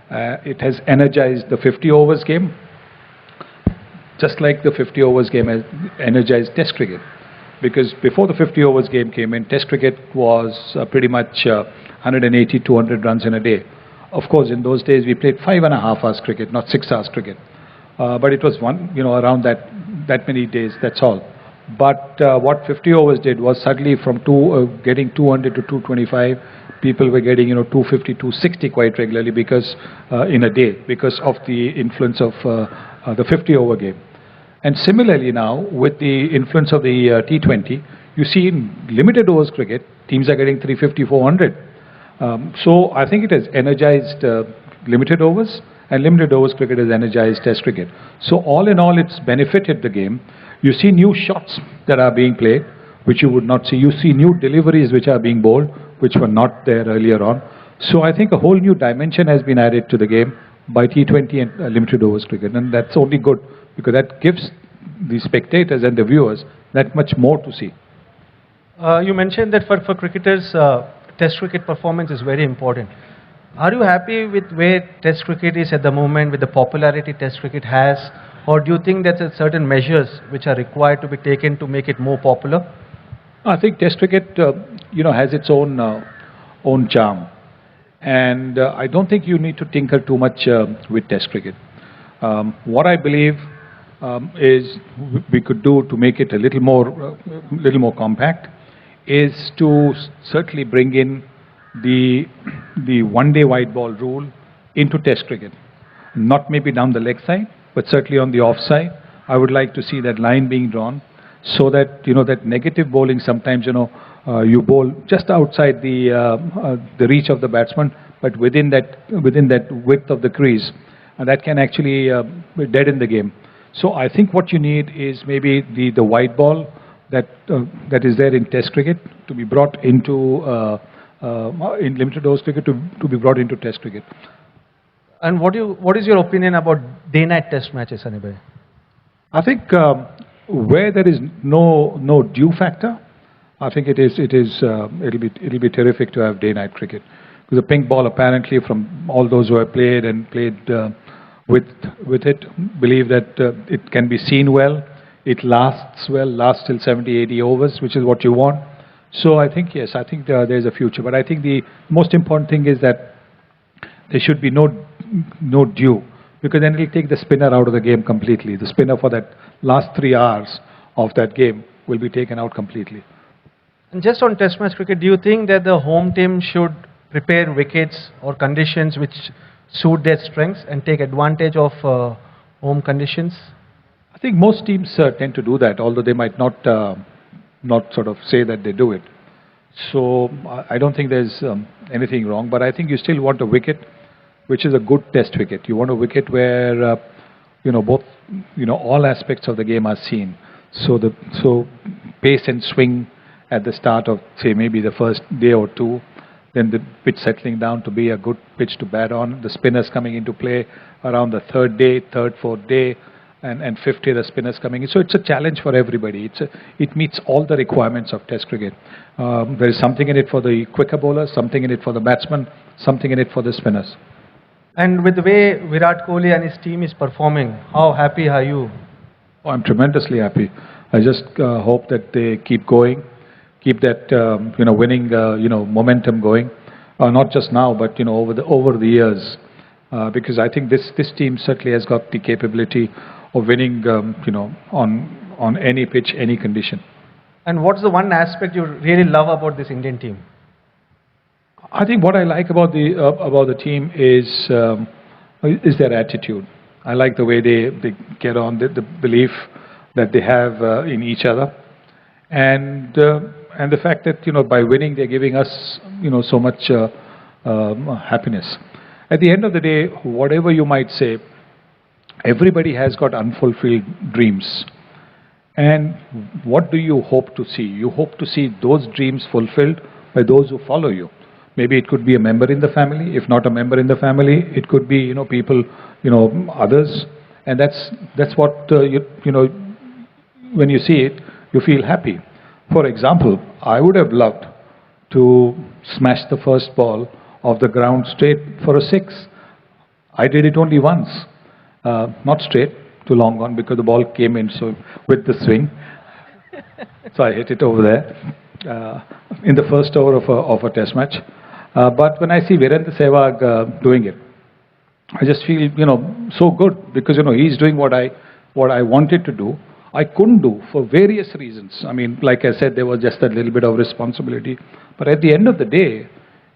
it has energized the 50 overs game, just like the 50 overs game has energized Test cricket. Because before the 50 overs game came in, Test cricket was pretty much 180, 200 runs in a day. Of course, in those days we played 5.5 hours cricket, not 6 hours cricket. But it was around that many days, that's all. But what 50 overs did was suddenly from getting 200 to 225, people were getting 250, 260 quite regularly because in a day, because of the influence of the 50 over game. And similarly now, with the influence of the T20, you see in limited overs cricket, teams are getting 350, 400. So I think it has energized limited overs, and limited overs cricket has energized Test cricket. So all in all, it's benefited the game. You see new shots that are being played. which you would not see. You see new deliveries which are being bowled, which were not there earlier on. So I think a whole new dimension has been added to the game by T20 and limited overs cricket, and that's only good because that gives the spectators and the viewers that much more to see. You mentioned that for cricketers, Test cricket performance is very important. Are you happy with where Test cricket is at the moment, with the popularity Test cricket has, or do you think that there are certain measures which are required to be taken to make it more popular? I think Test cricket, has its own charm, and I don't think you need to tinker too much with Test cricket. What I believe is we could do to make it a little more compact is to certainly bring in the one-day white ball rule into Test cricket. Not maybe down the leg side, but certainly on the off side. I would like to see that line being drawn so that that negative bowling sometimes you bowl just outside the reach of the batsman, but within that width of the crease, and that can actually deaden the game. So I think what you need is maybe the white ball that is there in Test cricket to be brought into in limited overs cricket to be brought into Test cricket. And what is your opinion about day-night Test matches, Anibhai? I think where there is no due factor, I think it'll be terrific to have day-night cricket, because the pink ball apparently from all those who have played with it believe that it can be seen well. It lasts till 70, 80 overs, which is what you want. So I think, yes, there's a future. But I think the most important thing is that there should be no due, because then it'll take the spinner out of the game completely. The spinner for that last 3 hours of that game will be taken out completely. And just on Test match cricket, do you think that the home team should prepare wickets or conditions which suit their strengths and take advantage of home conditions? I think most teams tend to do that, although they might not sort of say that they do it. So I don't think there's anything wrong, but I think you still want a wicket which is a good Test wicket. You want a wicket where both all aspects of the game are seen. So pace and swing at the start of, say, maybe the first day or two, then the pitch settling down to be a good pitch to bat on, the spinners coming into play around the third, fourth day, and fifth day the spinners coming in. So it's a challenge for everybody. It meets all the requirements of Test cricket. There is something in it for the quicker bowlers, something in it for the batsmen, something in it for the spinners. And with the way Virat Kohli and his team is performing, how happy are you? Oh, I'm tremendously happy. I just hope that they keep going, keep that winning momentum going, not just now, but over the years, because I think this team certainly has got the capability of winning on any pitch, any condition. And what's the one aspect you really love about this Indian team? I think what I like about the team is their attitude. I like the way they get on, the belief that they have in each other, and the fact that by winning they're giving us so much happiness. At the end of the day, whatever you might say, everybody has got unfulfilled dreams. And what do you hope to see? You hope to see those dreams fulfilled by those who follow you. Maybe it could be a member in the family. If not a member in the family, it could be people, others. And that's what when you see it, you feel happy. For example, I would have loved to smash the first ball of the ground straight for a 6. I did it only once, not straight, too long on, because the ball came in so with the swing. So I hit it over there in the first over of a Test match. But when I see Virendra Sehwag doing it, I just feel so good, because he's doing what I wanted to do. I couldn't do for various reasons. I mean, like I said, there was just a little bit of responsibility. But at the end of the day,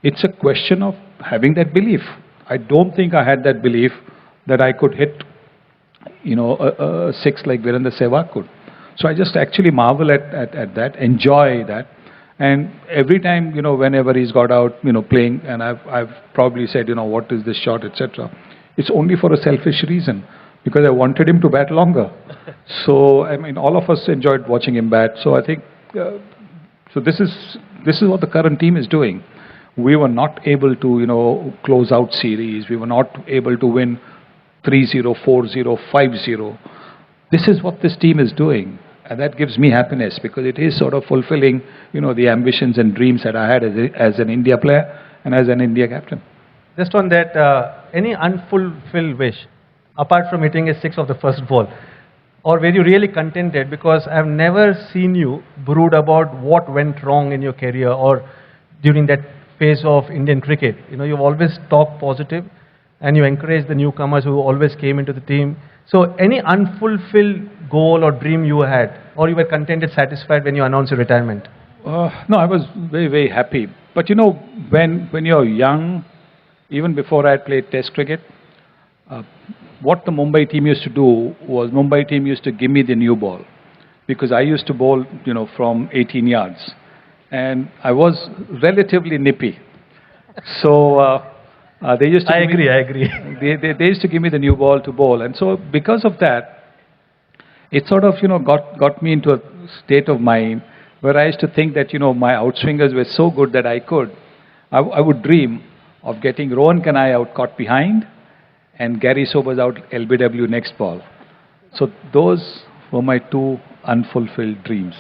it's a question of having that belief. I don't think I had that belief that I could hit a 6 like Virendra Sehwag could. So I just actually marvel at that, enjoy that. And every time, whenever he's got out, playing, and I've probably said, what is this shot, etc. It's only for a selfish reason, because I wanted him to bat longer. So, I mean, all of us enjoyed watching him bat. So I think So this is what the current team is doing. We were not able to close out series. We were not able to win 3-0, 4-0, 5-0. This is what this team is doing, and that gives me happiness because it is sort of fulfilling the ambitions and dreams that I had as an India player and as an India captain. Just on that, any unfulfilled wish, apart from hitting a six of the first ball, or were you really contented? Because I've never seen you brood about what went wrong in your career or during that phase of Indian cricket. You've always talked positive and you encouraged the newcomers who always came into the team. So any unfulfilled goal or dream you had, or you were contented, satisfied when you announced your retirement? No, I was very, very happy. But when you're young, even before I had played Test cricket, what the Mumbai team used to do was Mumbai team used to give me the new ball because I used to bowl, from 18 yards, and I was relatively nippy. So they used to. I agree. They used to give me the new ball to bowl, and so because of that, it sort of got me into a state of mind where I used to think that my outswingers were so good that I would dream of getting Rohan Kanai out caught behind and Gary Sobers out LBW next ball. So those were my two unfulfilled dreams.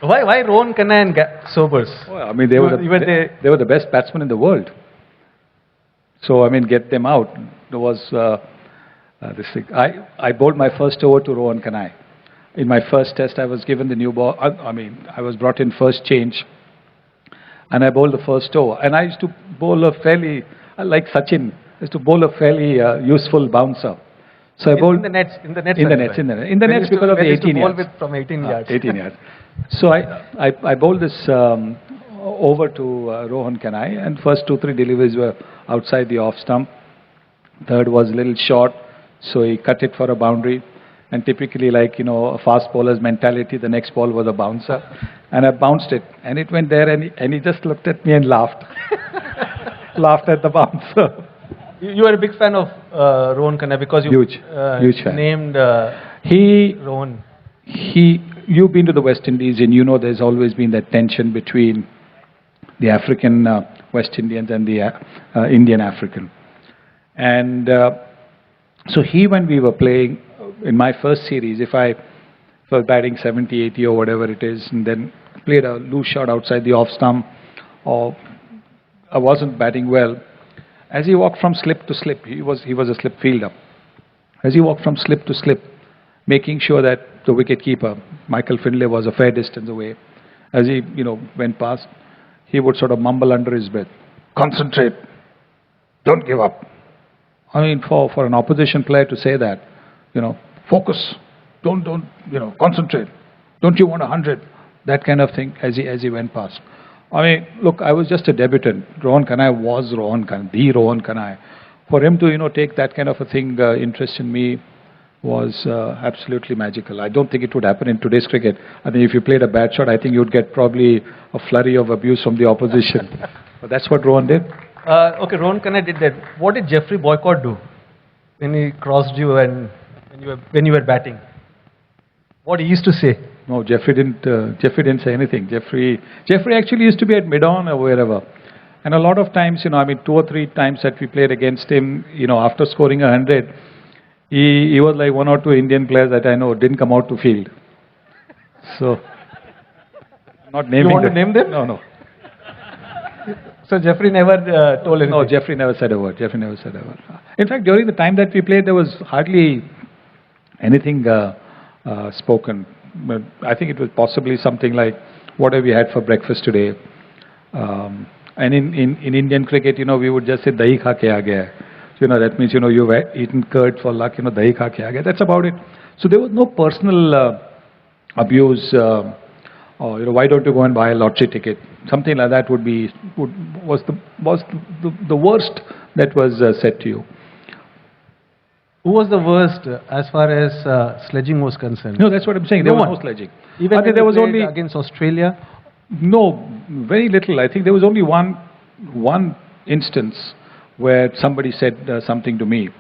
Why Rohan Kanai and Sobers? Well, I mean, they were the best batsmen in the world. So I mean, get them out. There was this thing. I bowled my first over to Rohan Kanai. In my first test, I was given the new ball. I was brought in first change, and I bowled the first over. And I used to bowl a fairly, like Sachin, I used to bowl a fairly useful bouncer. So I bowled in the nets because of the 18 yards. From 18 yards. 18 yards. So I bowled this over to Rohan Kanai, and first 2-3 deliveries were outside the off stump. Third was a little short, so he cut it for a boundary. And typically, like a fast bowler's mentality, the next ball was a bouncer, and I bounced it, and it went there, and he just looked at me and laughed, laughed at the bouncer. You are a big fan of Rohan Kanai because you huge fan. Named Rohan. You've been to the West Indies, and there's always been that tension between the African West Indians and the Indian African. And so when we were playing in my first series, if I was batting 70, 80 or whatever it is, and then played a loose shot outside the off stump, or I wasn't batting well, as he walked from slip to slip, he was a slip fielder. As he walked from slip to slip, making sure that the wicket keeper, Michael Findlay, was a fair distance away. As he went past, he would sort of mumble under his breath, "Concentrate, don't give up." I mean, for an opposition player to say that, focus, don't concentrate, don't you want 100, that kind of thing, as he went past. I mean, look, I was just a debutant. Rohan Kanai was Rohan Kanai, the Rohan Kanai. For him to take that kind of a thing, interest in me, was absolutely magical. I don't think it would happen in today's cricket. I think if you played a bad shot, I think you'd get probably a flurry of abuse from the opposition. But that's what Rohan did. Okay, Rohan Kanai did that. What did Jeffrey Boycott do when he crossed you and when you were batting? What he used to say? No, Jeffrey didn't say anything. Jeffrey actually used to be at mid-on or wherever. And a lot of times, 2 or 3 times that we played against him, after scoring 100, he was like 1 or 2 Indian players that I know didn't come out to field. So, not naming them. You want to name them? No. So Jeffrey never told anything? No, Jeffrey never said a word. In fact, during the time that we played, there was hardly anything spoken. But I think it was possibly something like, "What have we had for breakfast today?" And in Indian cricket, we would just say, "Dahi kha ke aa gaya." That means, you've eaten curd for luck, dahi kha ke aa gaya. That's about it. So there was no personal abuse, or, why don't you go and buy a lottery ticket? Something like that was the worst that was said to you. Who was the worst as far as sledging was concerned? No, that's what I'm saying. There was no sledging. Even when there was only against Australia? No, very little. I think there was only one instance where somebody said something to me.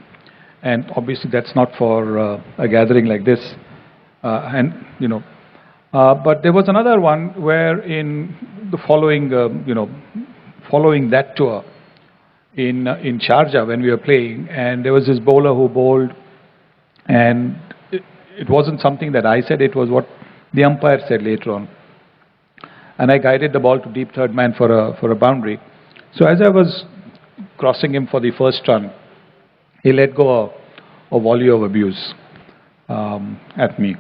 And obviously that's not for a gathering like this. And, But there was another one where in the following, following that tour in Sharjah when we were playing, and there was this bowler who bowled, and it wasn't something that I said, it was what the umpire said later on. And I guided the ball to deep third man for a boundary. So as I was crossing him for the first run, he let go a volley of abuse at me.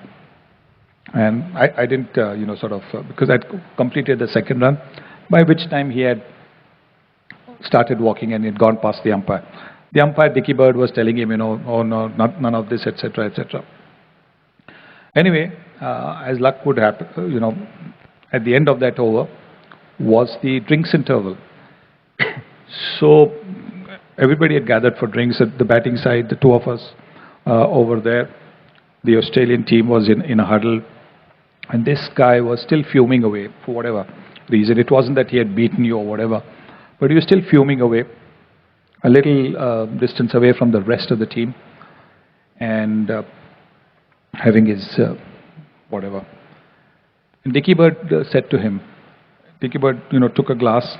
And I didn't, because I'd completed the second run, by which time he had started walking and he'd gone past the umpire. The umpire, Dickie Bird, was telling him, oh no, none of this, etc., etc. Anyway, as luck would happen, at the end of that over was the drinks interval. So everybody had gathered for drinks at the batting side, the two of us over there. The Australian team was in a huddle, and this guy was still fuming away for whatever reason. It wasn't that he had beaten you or whatever, but he was still fuming away, a little distance away from the rest of the team, and having his whatever. And Dickie Bird said to him, Dickie Bird, took a glass,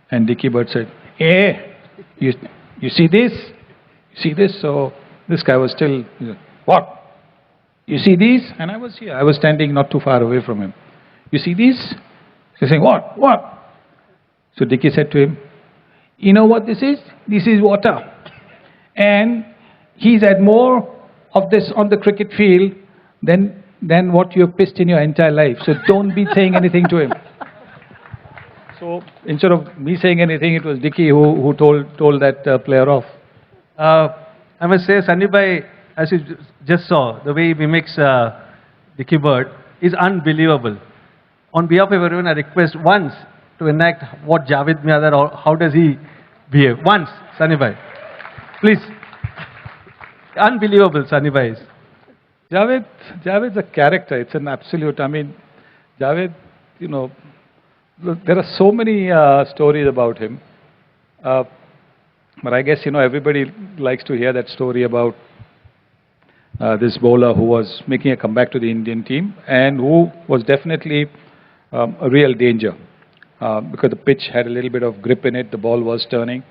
and Dickie Bird said, "Hey, you see this? You see this?" So this guy was still, "What? You see these?" And I was here. I was standing not too far away from him. "You see these?" He's saying, "What? What?" So Dickie said to him, "You know what this is? This is water. And he's had more of this on the cricket field than what you have pissed in your entire life. So don't be saying anything to him." So instead of me saying anything, it was Dickie who told that player off. I must say, Sunny Bhai, as you just saw, the way he mimics Dickie Bird is unbelievable. On behalf of everyone, I request once to enact what Javed Miadar, or how does he behave. Once, Sunny Bhai. Please. Unbelievable, Sunny Bhai is. Javed's a character. It's an absolute. I mean, Javed, there are so many stories about him. But I guess, everybody likes to hear that story about this bowler who was making a comeback to the Indian team and who was definitely a real danger because the pitch had a little bit of grip in it, the ball was turning.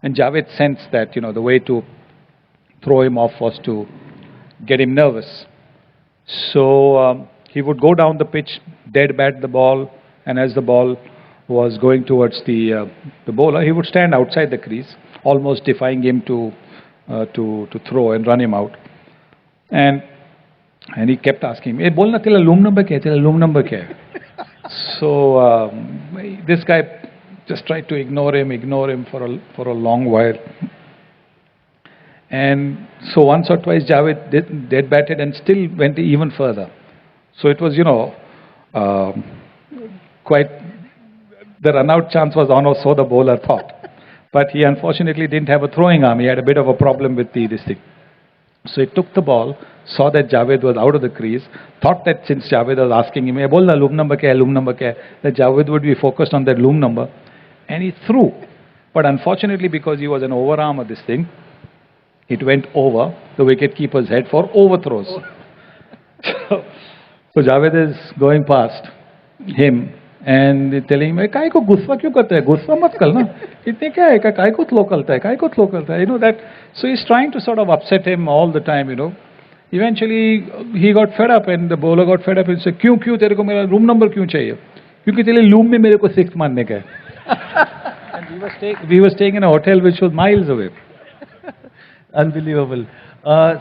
And Javed sensed that, the way to throw him off was to get him nervous. So he would go down the pitch, dead bat the ball, and as the ball was going towards the bowler, he would stand outside the crease, almost defying him to throw and run him out. And he kept asking me, "Hey, bolna tera loom number kya? Tera loom number kya?" So this guy just tried to ignore him for a long while. And so once or twice Javed dead batted and still went even further. So it was, quite, the run-out chance was on, or so the bowler thought. But he unfortunately didn't have a throwing arm. He had a bit of a problem with this thing. So he took the ball, saw that Javed was out of the crease, thought that since Javed was asking him, "Hey, bol na loom number kya, that Javed would be focused on that loom number. And he threw. But unfortunately, because he was an overarm of this thing, it went over the wicket-keeper's head for overthrows. So Javed is going past him and telling him, "Kai ko gussa kyun karta hai? Gussa mat kar na. Itne kya hai? Kai ko throw karta hai? Kai ko throw karta hai?" That. So he's trying to sort of upset him all the time, Eventually, he got fed up and the bowler got fed up and said, "Kyun tere ko mera room number kyun chahiye? Kyunki tere loom mein mere ko sixth marne ka hai." And we were staying in a hotel which was miles away. Unbelievable.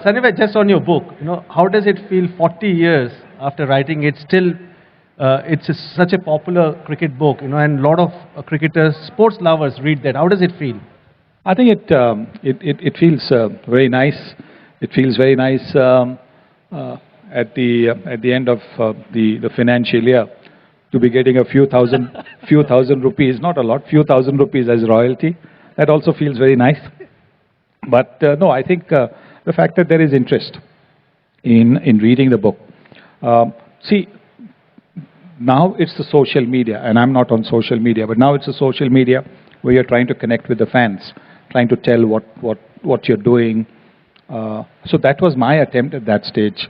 Sunny Bhai, just on your book, how does it feel 40 years after writing it? Still, it's such a popular cricket book, and a lot of cricketers, sports lovers read that. How does it feel? I think it feels very nice. It feels very nice at the end of the financial year to be getting a few thousand rupees, not a lot, few thousand rupees as royalty. That also feels very nice. But no, I think the fact that there is interest in reading the book. See, now it's the social media, and I'm not on social media, but now it's the social media where you're trying to connect with the fans, trying to tell what you're doing. So that was my attempt at that stage,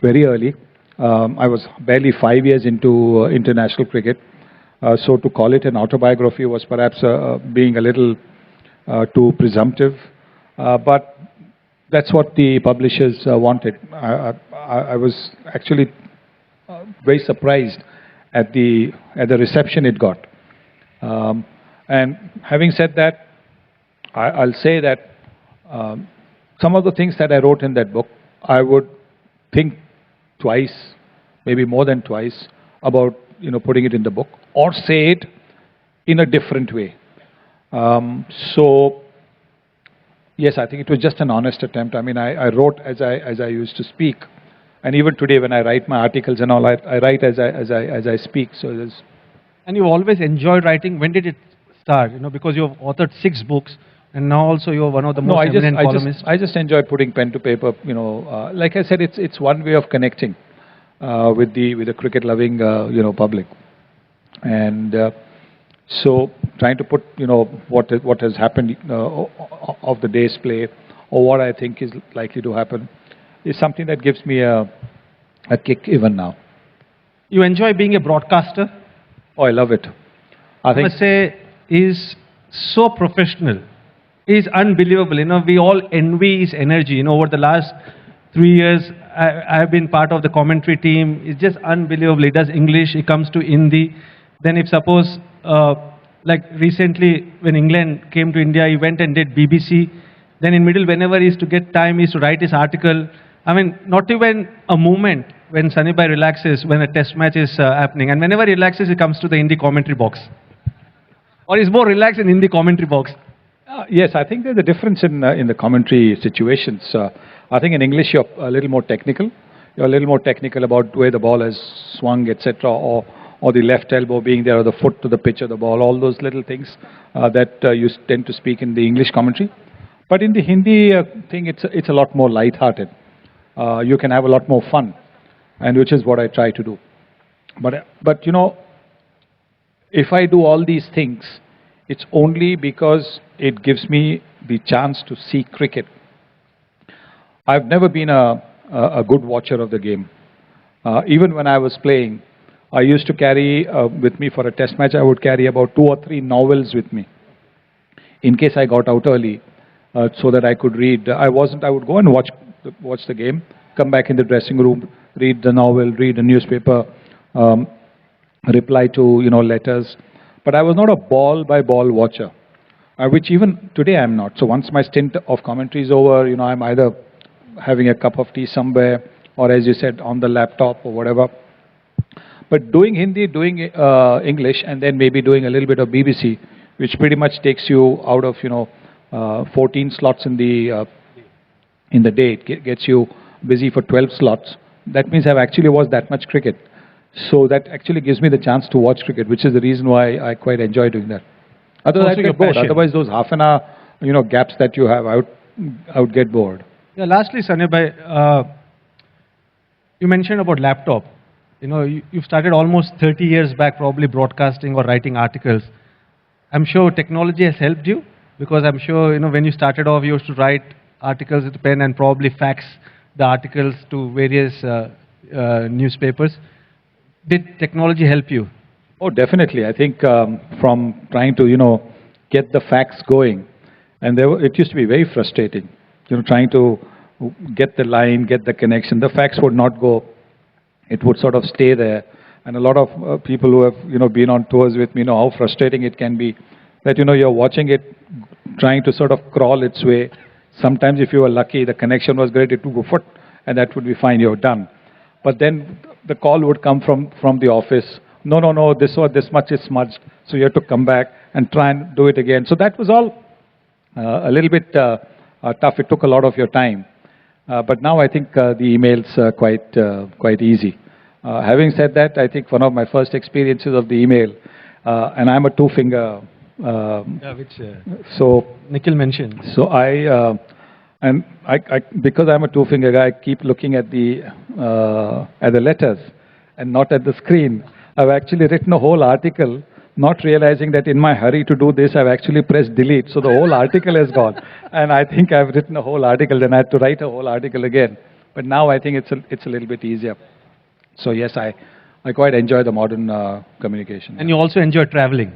very early, I was barely 5 years into international cricket. So to call it an autobiography was perhaps being a little too presumptive. But that's what the publishers wanted. I was actually very surprised at the reception it got. And having said that, I'll say that some of the things that I wrote in that book, I would think twice, maybe more than twice, about putting it in the book or say it in a different way. So yes, I think it was just an honest attempt. I mean, I wrote as I used to speak, and even today when I write my articles and all, I write as I speak. So there's. And you always enjoyed writing. When did it start? Because you have authored 6 books, and now also you are one of the most eminent columnists. I just enjoy putting pen to paper. Like I said, it's one way of connecting with the cricket loving public, and so trying to put what has happened of the day's play, or what I think is likely to happen, is something that gives me a kick even now. You enjoy being a broadcaster? Oh, I love it. I think. I must say, is so professional. Is unbelievable. We all envy his energy. Over the last 3 years, I have been part of the commentary team. It's just unbelievable. He does English. He comes to Hindi. Then if suppose, like recently when England came to India, he went and did BBC. Then in middle, whenever he used to get time, he used to write his article. I mean, not even a moment when Sunny Bhai relaxes when a test match is happening. And whenever he relaxes, he comes to the Hindi commentary box. Or he's more relaxed in Hindi commentary box. Yes, I think there's a difference in the commentary situations. I think in English you're a little more technical. You're a little more technical about where the ball has swung, etc., or the left elbow being there, or the foot to the pitch of the ball. All those little things that you tend to speak in the English commentary. But in the Hindi thing, it's a lot more light-hearted. You can have a lot more fun, and which is what I try to do. But if I do all these things, it's only because it gives me the chance to see cricket. I've never been a good watcher of the game. Even when I was playing, I used to carry with me for a test match, I would carry about 2 or 3 novels with me in case I got out early, so that I could read. I would go and watch the game, come back in the dressing room, read the novel, read a newspaper, reply to letters. But I was not a ball-by-ball watcher, which even today I'm not. So once my stint of commentary is over, I'm either having a cup of tea somewhere, or as you said, on the laptop or whatever. But doing Hindi, doing English, and then maybe doing a little bit of BBC, which pretty much takes you out of 14 slots in the day. It gets you busy for 12 slots. That means I've actually watched that much cricket. So that actually gives me the chance to watch cricket, which is the reason why I quite enjoy doing that. Otherwise, I get bored. Otherwise, those half an hour, gaps that you have, I would get bored. Yeah. Lastly, Sunny Bhai, you mentioned about laptop. You've started almost 30 years back, probably broadcasting or writing articles. I'm sure technology has helped you, because I'm sure when you started off, you used to write articles with a pen and probably fax the articles to various newspapers. Did technology help you? Oh, definitely. I think from trying to, get the fax going, and it used to be very frustrating, trying to get the line, get the connection. The fax would not go. It would sort of stay there. And a lot of people who have, been on tours with me know how frustrating it can be, that, you're watching it, trying to sort of crawl its way. Sometimes if you were lucky, the connection was great, it would go foot, and that would be fine, you're done. But then the call would come from the office. No, this much is smudged. So you have to come back and try and do it again. So that was all a little bit tough. It took a lot of your time. But now I think the email's quite easy. Having said that, I think one of my first experiences of the email, and I'm a two-finger. So Nikhil mentioned. So I because I'm a two-finger guy, I keep looking at the letters and not at the screen. I've actually written a whole article, not realizing that in my hurry to do this, I've actually pressed delete. So the whole article is gone. And I think I've written a whole article, then I had to write a whole article again. But now I think it's a little bit easier. So yes, I quite enjoy the modern communication. And you also enjoy traveling.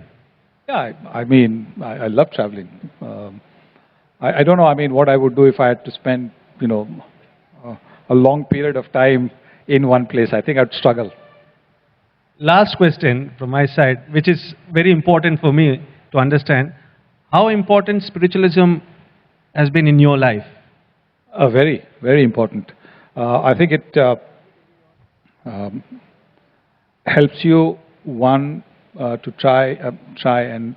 Yeah, I mean, I love traveling. I don't know, I mean, what I would do if I had to spend, a long period of time in one place. I think I'd struggle. Last question from my side, which is very important for me to understand. How important spiritualism has been in your life? Very, very important. I think it helps you, one, to try and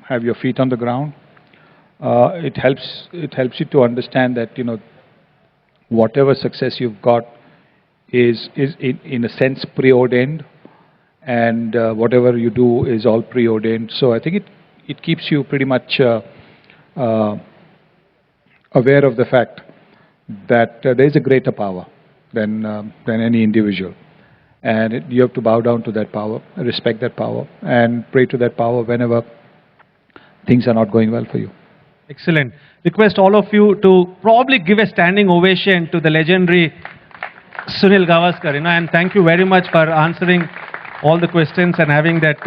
have your feet on the ground. It helps you to understand that whatever success you've got is in a sense preordained, and whatever you do is all preordained. So I think it keeps you pretty much aware of the fact that there is a greater power than any individual, and you have to bow down to that power, respect that power, and pray to that power whenever things are not going well for you. Excellent. Request all of you to probably give a standing ovation to the legendary Sunil Gavaskar, and thank you very much for answering all the questions and having that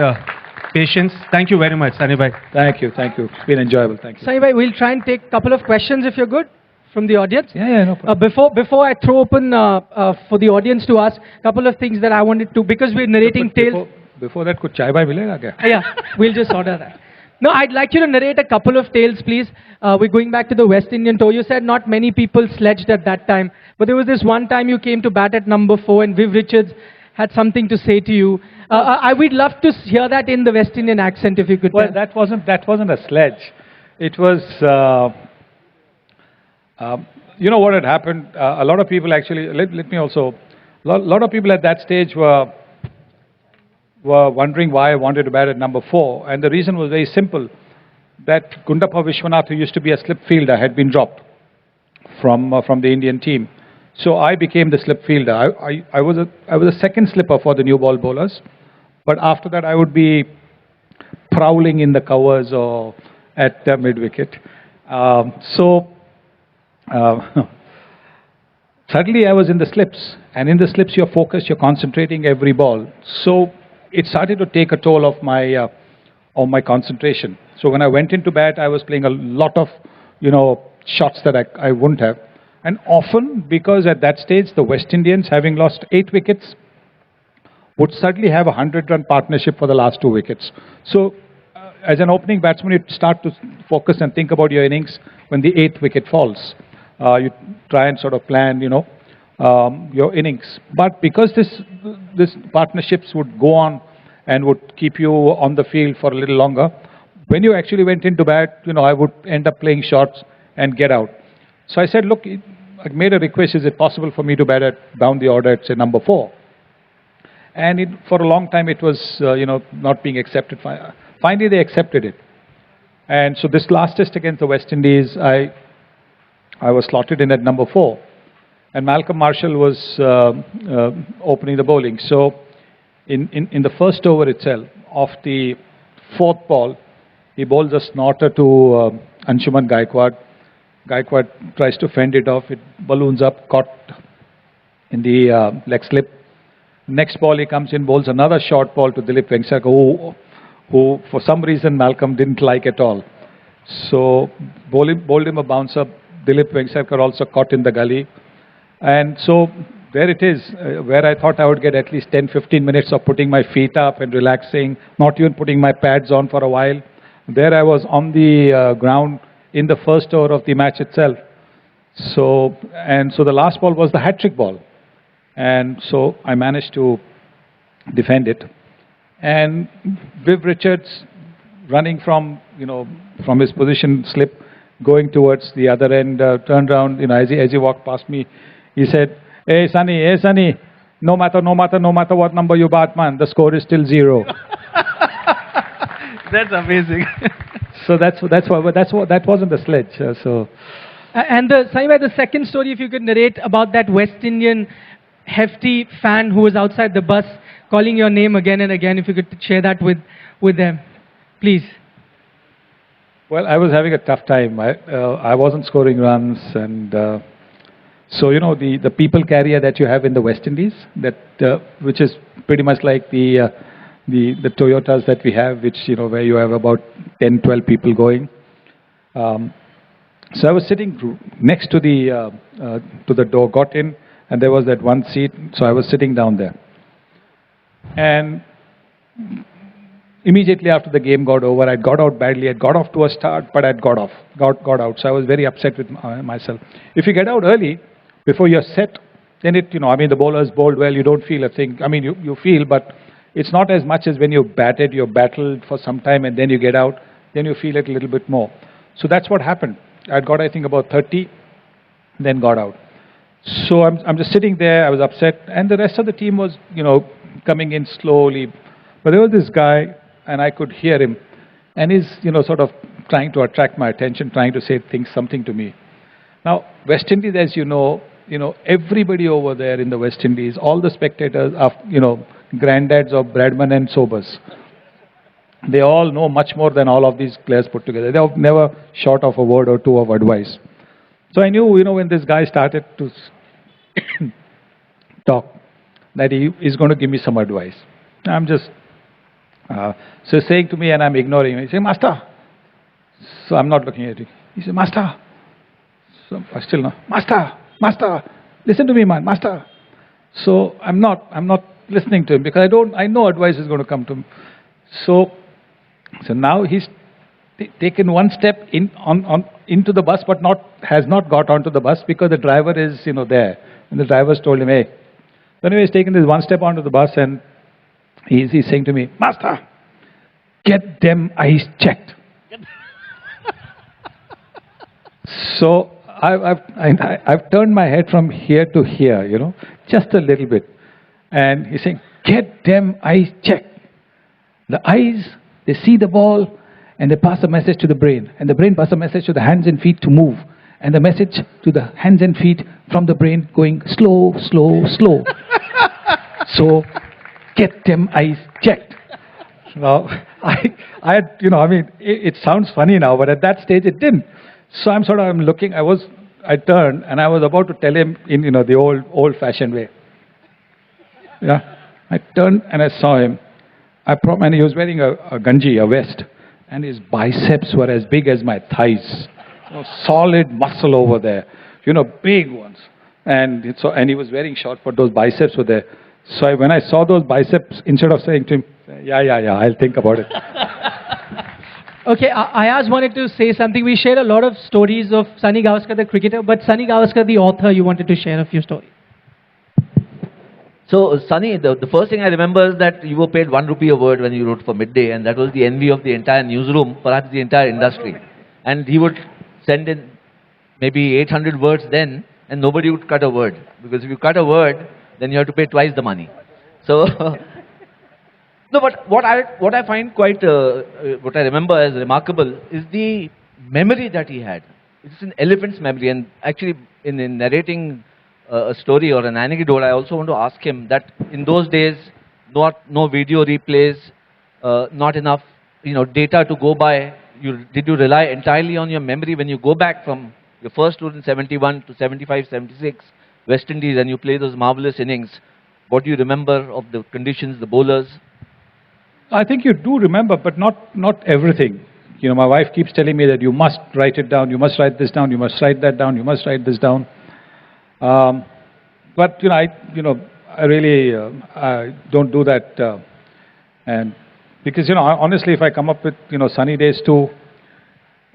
patience. Thank you very much, Sunny bhai. Thank you. It's been enjoyable. Thank you. Sunny bhai, we'll try and take a couple of questions if you're good from the audience. Yeah, no problem. Before I throw open for the audience to ask, a couple of things that I wanted to, because we're narrating tales. Before that, kuch chai bhai milega kya? Yeah, we'll just order that. No, I'd like you to narrate a couple of tales, please. We're going back to the West Indian tour. You said not many people sledged at that time, but there was this one time you came to bat at number 4 and Viv Richards had something to say to you. We'd love to hear that in the West Indian accent, if you could. Well, that wasn't a sledge. It was, what had happened. A lot of people actually. Let me also. A lot of people at that stage were wondering why I wanted to bat at number 4, and the reason was very simple. That Gundappa Vishwanath, who used to be a slip fielder, had been dropped from the Indian team. So I became the slip fielder. I was a second slipper for the new ball bowlers, but after that I would be prowling in the covers or at the mid wicket. Suddenly I was in the slips, and in the slips you're focused, you're concentrating every ball. So it started to take a toll of my concentration. So when I went into bat, I was playing a lot of shots that I wouldn't have. And often, because at that stage, the West Indians, having lost 8 wickets, would suddenly have a 100-run partnership for the last 2 wickets. So, as an opening batsman, you start to focus and think about your innings when the 8th wicket falls. You try and sort of plan, your innings. But because this partnerships would go on and would keep you on the field for a little longer, when you actually went into bat, I would end up playing shots and get out. So I said, look, I made a request, is it possible for me to bat down the order at, say, number 4? And for a long time it was, not being accepted. Finally they accepted it. And so this last test against the West Indies, I was slotted in at number 4. And Malcolm Marshall was opening the bowling. So in the first over itself, off the 4th ball, he bowls a snorter to Anshuman Gaikwad. Gaikwad tries to fend it off. It balloons up, caught in the leg slip. Next ball he comes in, bowls another short ball to Dilip Vengsarkar, who for some reason Malcolm didn't like at all. So bowled him a bouncer. Dilip Vengsarkar also caught in the gully. And so there it is, where I thought I would get at least 10-15 minutes of putting my feet up and relaxing, not even putting my pads on for a while. There I was on the ground in the first over of the match itself. So the last ball was the hat-trick ball. And so I managed to defend it. And Viv Richards, running from his position slip, going towards the other end, turned around, as he walked past me, he said, hey Sunny, no matter what number you bat, man, the score is still 0. That's amazing. So that wasn't the sledge. And the second story, if you could narrate about that West Indian hefty fan who was outside the bus calling your name again and again, if you could share that with them, please. Well, I was having a tough time. I wasn't scoring runs, and So, you know, the people carrier that you have in the West Indies, that which is pretty much like the Toyotas that we have, which, you know, where you have about 10, 12 people going. So I was sitting next to the door, got in, and there was that one seat, so I was sitting down there. And immediately after the game got over, I got out badly. I got off to a start, but I got out. So I was very upset with myself. If you get out early, before you're set, then it, you know, I mean, the bowlers bowled well, you don't feel a thing. I mean, you feel, but it's not as much as when you batted, you battled for some time, and then you get out, then you feel it a little bit more. So that's what happened. I'd got, I think, about 30, then got out. So I'm just sitting there, I was upset, and the rest of the team was, you know, coming in slowly. But there was this guy, and I could hear him, and he's, you know, sort of trying to attract my attention, trying to say something to me. Now, West Indies, as you know, everybody over there in the West Indies, all the spectators are, you know, granddads of Bradman and Sobers. They all know much more than all of these players put together. They are never short of a word or two of advice. So I knew, you know, when this guy started to talk, that he is going to give me some advice. I'm just so saying to me, and I'm ignoring him. He said, "Master." So I'm not looking at him. He said, "Master." So I still not. Master, listen to me, man, master. So I'm not listening to him because I know advice is going to come to him. So now he's taken one step into the bus, but has not got onto the bus because the driver is, you know, there. And the driver's told him, "Hey." So anyway, he's taken this one step onto the bus, and he's saying to me, "Master, get them eyes checked." So I've turned my head from here to here, you know, just a little bit. And he's saying, "Get them eyes checked." The eyes, they see the ball, and they pass a message to the brain. And the brain passes a message to the hands and feet to move. And the message to the hands and feet from the brain going slow, slow, slow. So, get them eyes checked. Now, I had, you know, I mean, it sounds funny now, but at that stage it didn't. So I'm looking, I turned, and I was about to tell him in, you know, the old-fashioned way. Yeah, I turned and I saw him. And he was wearing a ganji, a vest, and his biceps were as big as my thighs. You know, solid muscle over there, you know, big ones. And he was wearing shorts, but those biceps were there. So when I saw those biceps, instead of saying to him, yeah, I'll think about it. Okay, Ayaz wanted to say something. We shared a lot of stories of Sunil Gavaskar, the cricketer, but Sunil Gavaskar, the author, you wanted to share a few stories. So, Sunny, the first thing I remember is that you were paid 1 rupee a word when you wrote for Midday, and that was the envy of the entire newsroom, perhaps the entire industry. And he would send in maybe 800 words then, and nobody would cut a word. Because if you cut a word, then you have to pay twice the money. So, no, but what I find quite, what I remember as remarkable is the memory that he had. It's an elephant's memory, and actually in narrating a story or an anecdote, I also want to ask him that in those days, no video replays, not enough, you know, data to go by. Did you rely entirely on your memory when you go back from your first tour in 71 to 75, 76, West Indies, and you play those marvelous innings? What do you remember of the conditions, the bowlers? I think you do remember, but not everything. You know, my wife keeps telling me that you must write it down, you must write this down, you must write that down, you must write this down. But I really I don't do that, and because honestly, if I come up with sunny days too,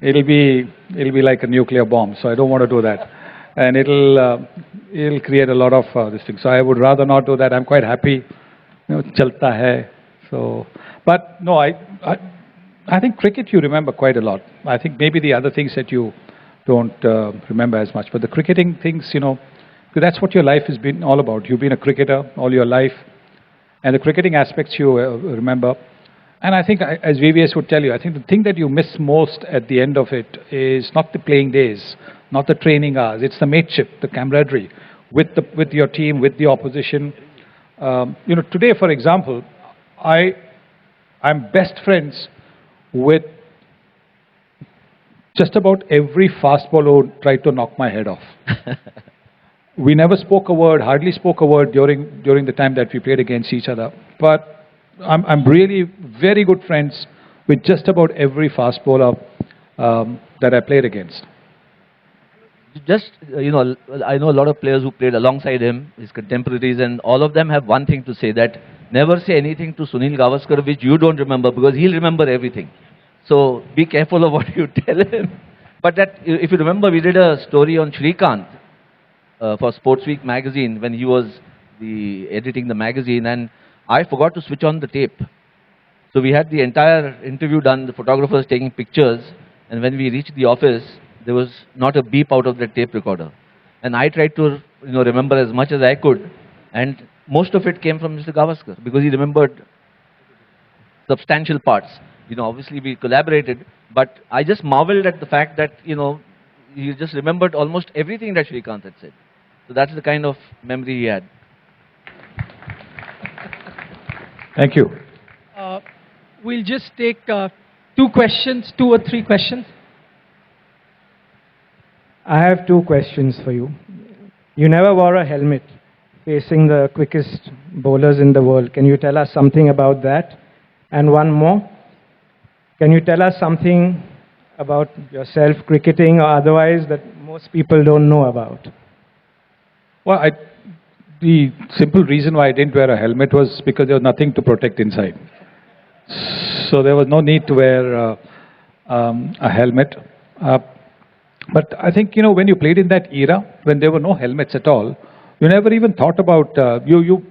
it'll be like a nuclear bomb. So I don't want to do that, and it'll create a lot of this thing. So I would rather not do that. I'm quite happy, chalta hai. So, but no, I think cricket you remember quite a lot. I think maybe the other things that you don't remember as much, but the cricketing things, because that's what your life has been all about. You've been a cricketer all your life, and the cricketing aspects you remember. And I think, as VVS would tell you, I think the thing that you miss most at the end of it is not the playing days, not the training hours. It's the mateship, the camaraderie with your team, with the opposition. Today, for example, I'm best friends with just about every fast bowler who tried to knock my head off. we never spoke a word, hardly spoke a word during the time that we played against each other. But I'm really very good friends with just about every fast bowler that I played against. Just, I know a lot of players who played alongside him, his contemporaries, and all of them have one thing to say, that never say anything to Sunil Gavaskar which you don't remember, because he'll remember everything. So be careful of what you tell him. But that, if you remember, we did a story on Shrikant for Sports Week magazine when he was editing the magazine, and I forgot to switch on the tape. So we had the entire interview done, the photographers taking pictures, and when we reached the office, there was not a beep out of the tape recorder. And I tried to remember as much as I could, and most of it came from Mr. Gavaskar, because he remembered substantial parts. Obviously we collaborated, but I just marveled at the fact that, he just remembered almost everything that Shrikant had said. So that's the kind of memory he had. Thank you. We'll just take 2 or 3 questions. I have 2 questions for you. You never wore a helmet facing the quickest bowlers in the world. Can you tell us something about that? And one more. Can you tell us something about yourself, cricketing or otherwise, that most people don't know about? Well, the simple reason why I didn't wear a helmet was because there was nothing to protect inside. So there was no need to wear a helmet. But I think, when you played in that era, when there were no helmets at all, you never even thought about, you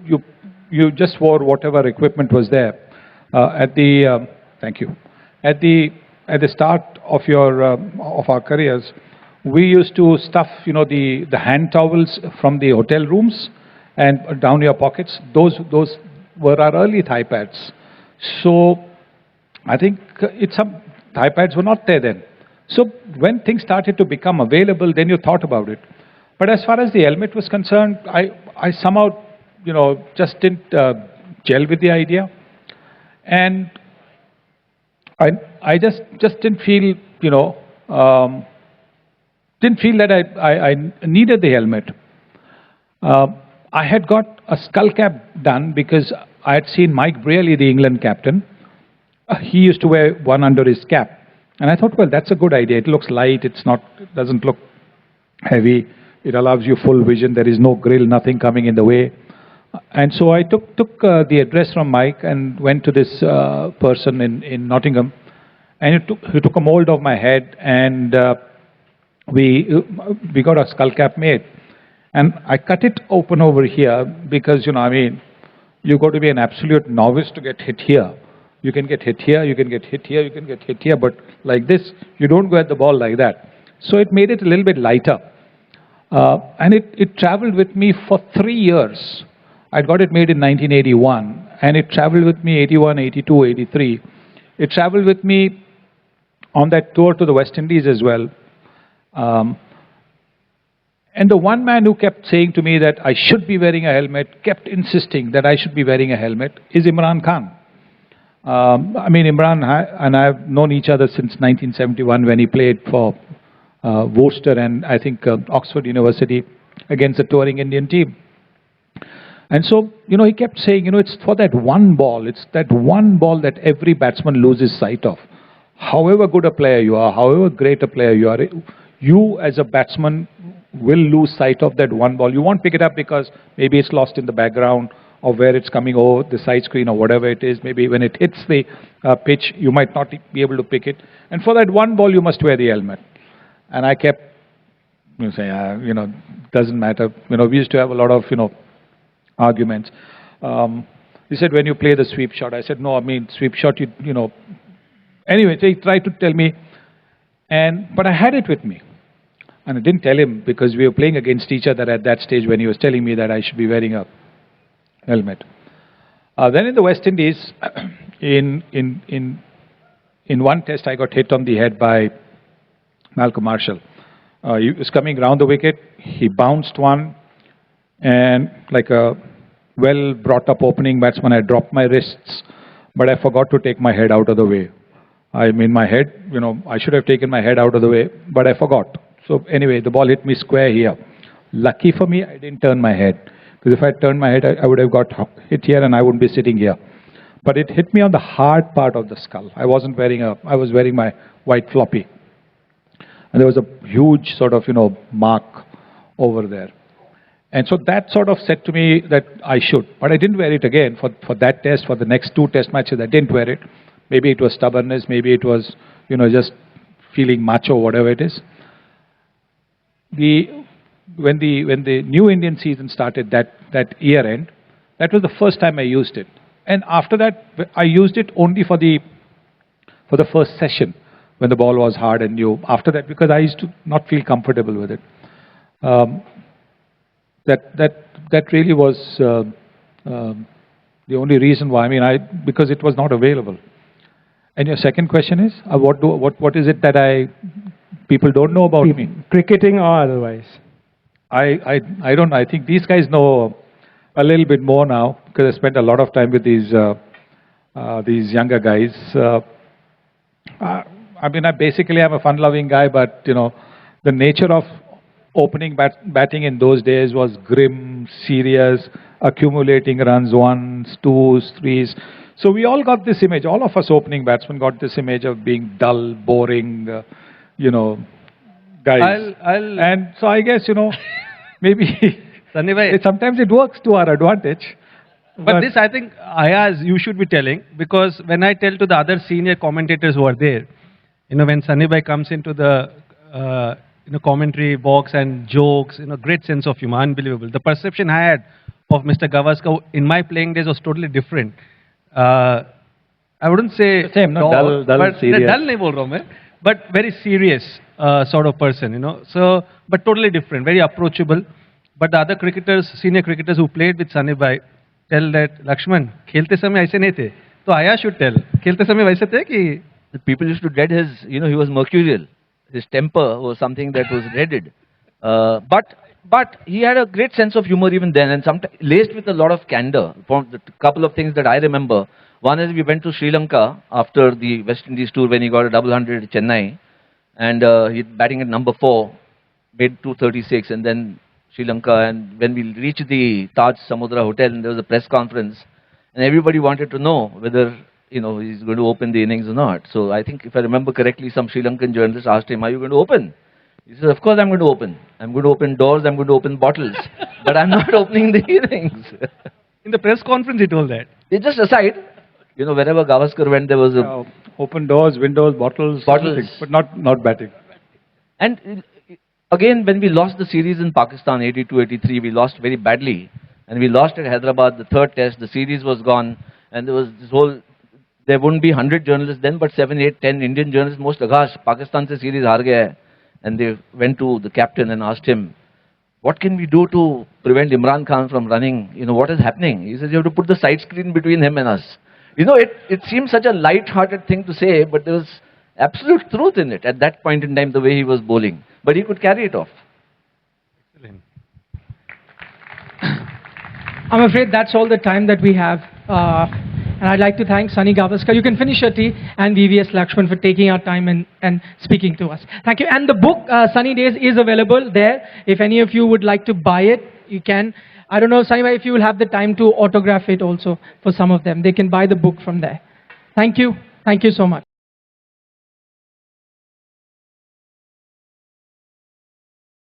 just wore whatever equipment was there. Thank you. At the start of our careers, we used to stuff, the hand towels from the hotel rooms and down your pockets. Those were our early thigh pads. So I think thigh pads were not there then. So when things started to become available, then you thought about it. But as far as the helmet was concerned, I somehow, just didn't gel with the idea. And I just didn't feel, didn't feel that I needed the helmet. I had got a skull cap done because I had seen Mike Brearley, the England captain. He used to wear one under his cap. And I thought, well, that's a good idea. It looks light. It doesn't look heavy. It allows you full vision. There is no grill, nothing coming in the way. And so I took the address from Mike and went to this person in Nottingham. And he took a mold of my head, and we got a skull cap made. And I cut it open over here because, you've got to be an absolute novice to get hit here. You can get hit here, you can get hit here, you can get hit here, but like this, you don't go at the ball like that. So it made it a little bit lighter. And it traveled with me for 3 years. I got it made in 1981, and it traveled with me 81, 82, 83. It traveled with me on that tour to the West Indies as well. And the one man who kept saying to me that I should be wearing a helmet, kept insisting that I should be wearing a helmet, is Imran Khan. Imran and I have known each other since 1971 when he played for Worcester and I think Oxford University against the touring Indian team. And so, he kept saying, it's for that one ball. It's that one ball that every batsman loses sight of. However good a player you are, however great a player you are, you as a batsman will lose sight of that one ball. You won't pick it up because maybe it's lost in the background or where it's coming over the side screen or whatever it is. Maybe when it hits the pitch, you might not be able to pick it. And for that one ball, you must wear the helmet. And I kept saying, doesn't matter. We used to have a lot of, arguments. He said, when you play the sweep shot. I said, no, sweep shot, Anyway, he tried to tell me. But I had it with me. And I didn't tell him because we were playing against each other at that stage when he was telling me that I should be wearing a helmet. Then in the West Indies, in one test, I got hit on the head by Malcolm Marshall. He was coming round the wicket. He bounced one, and like a well-brought-up opening batsman, I dropped my wrists, but I forgot to take my head out of the way. My head, I should have taken my head out of the way, but I forgot. So anyway, the ball hit me square here. Lucky for me, I didn't turn my head. Because if I turned my head, I would have got hit here and I wouldn't be sitting here. But it hit me on the hard part of the skull. I was wearing my white floppy. And there was a huge sort of, mark over there. And so that sort of said to me that I should. But I didn't wear it again for that test, for the next 2 test matches. I didn't wear it. Maybe it was stubbornness. Maybe it was, just feeling macho, whatever it is. When the new Indian season started, that year end, that was the first time I used it. And after that, I used it only for the first session when the ball was hard and new. After that, because I used to not feel comfortable with it. That really was the only reason why. Because it was not available. And your second question is, what is it that people don't know about me? Cricketing or otherwise? I don't know. I think these guys know a little bit more now because I spent a lot of time with these younger guys. I basically am a fun-loving guy, but the nature of opening batting in those days was grim, serious, accumulating runs, 1s, 2s, 3s. So we all got this image. All of us opening batsmen got this image of being dull, boring, guys. And so I guess maybe sometimes it works to our advantage. But this, I think, Ayaz, you should be telling, because when I tell to the other senior commentators who are there, when Sunny Bhai comes into the commentary box and jokes, great sense of humor, unbelievable. The perception I had of Mr. Gavaskar in my playing days was totally different. I wouldn't say same, no, dull, but serious. Dull nahi bol raha hu main, but very serious sort of person, So, but totally different, very approachable. But the other cricketers, senior cricketers who played with Sunny Bhai, tell that Laxman, खेलते समय ऐसे नहीं थे. तो Aya should tell, खेलते समय वैसे थे कि the people used to dread his, he was mercurial. His temper was something that was dreaded. But he had a great sense of humor even then, and sometimes laced with a lot of candor. For the couple of things that I remember, one is we went to Sri Lanka after the West Indies tour when he got a double 100 at Chennai, and he batting at number 4, made 236, and then Sri Lanka. And when we reached the Taj Samudra Hotel, and there was a press conference, and everybody wanted to know whether he's going to open the innings or not. So I think, if I remember correctly, some Sri Lankan journalist asked him, "Are you going to open?" He said, "Of course I'm going to open. I'm going to open doors, I'm going to open bottles, but I'm not opening the innings." In the press conference he told that. They just aside, wherever Gavaskar went, there was a... open doors, windows, bottles, but not batting. And again, when we lost the series in Pakistan, 82-83, we lost very badly. And we lost at Hyderabad, the third test, the series was gone, and there was this whole... There wouldn't be 100 journalists then, but 7, 8, 10 Indian journalists, most Agash, Pakistan se series haar gaya hai. And they went to the captain and asked him, "What can we do to prevent Imran Khan from running? What is happening?" He says, "You have to put the side screen between him and us." It seems such a light-hearted thing to say, but there was absolute truth in it at that point in time, the way he was bowling. But he could carry it off. Excellent. I'm afraid that's all the time that we have. And I'd like to thank Sunny Gavaskar. You can finish your tea, and VVS Laxman for taking our time and speaking to us. Thank you. And the book, Sunny Days, is available there. If any of you would like to buy it, you can. I don't know, Sunny, if you will have the time to autograph it also for some of them. They can buy the book from there. Thank you. Thank you so much.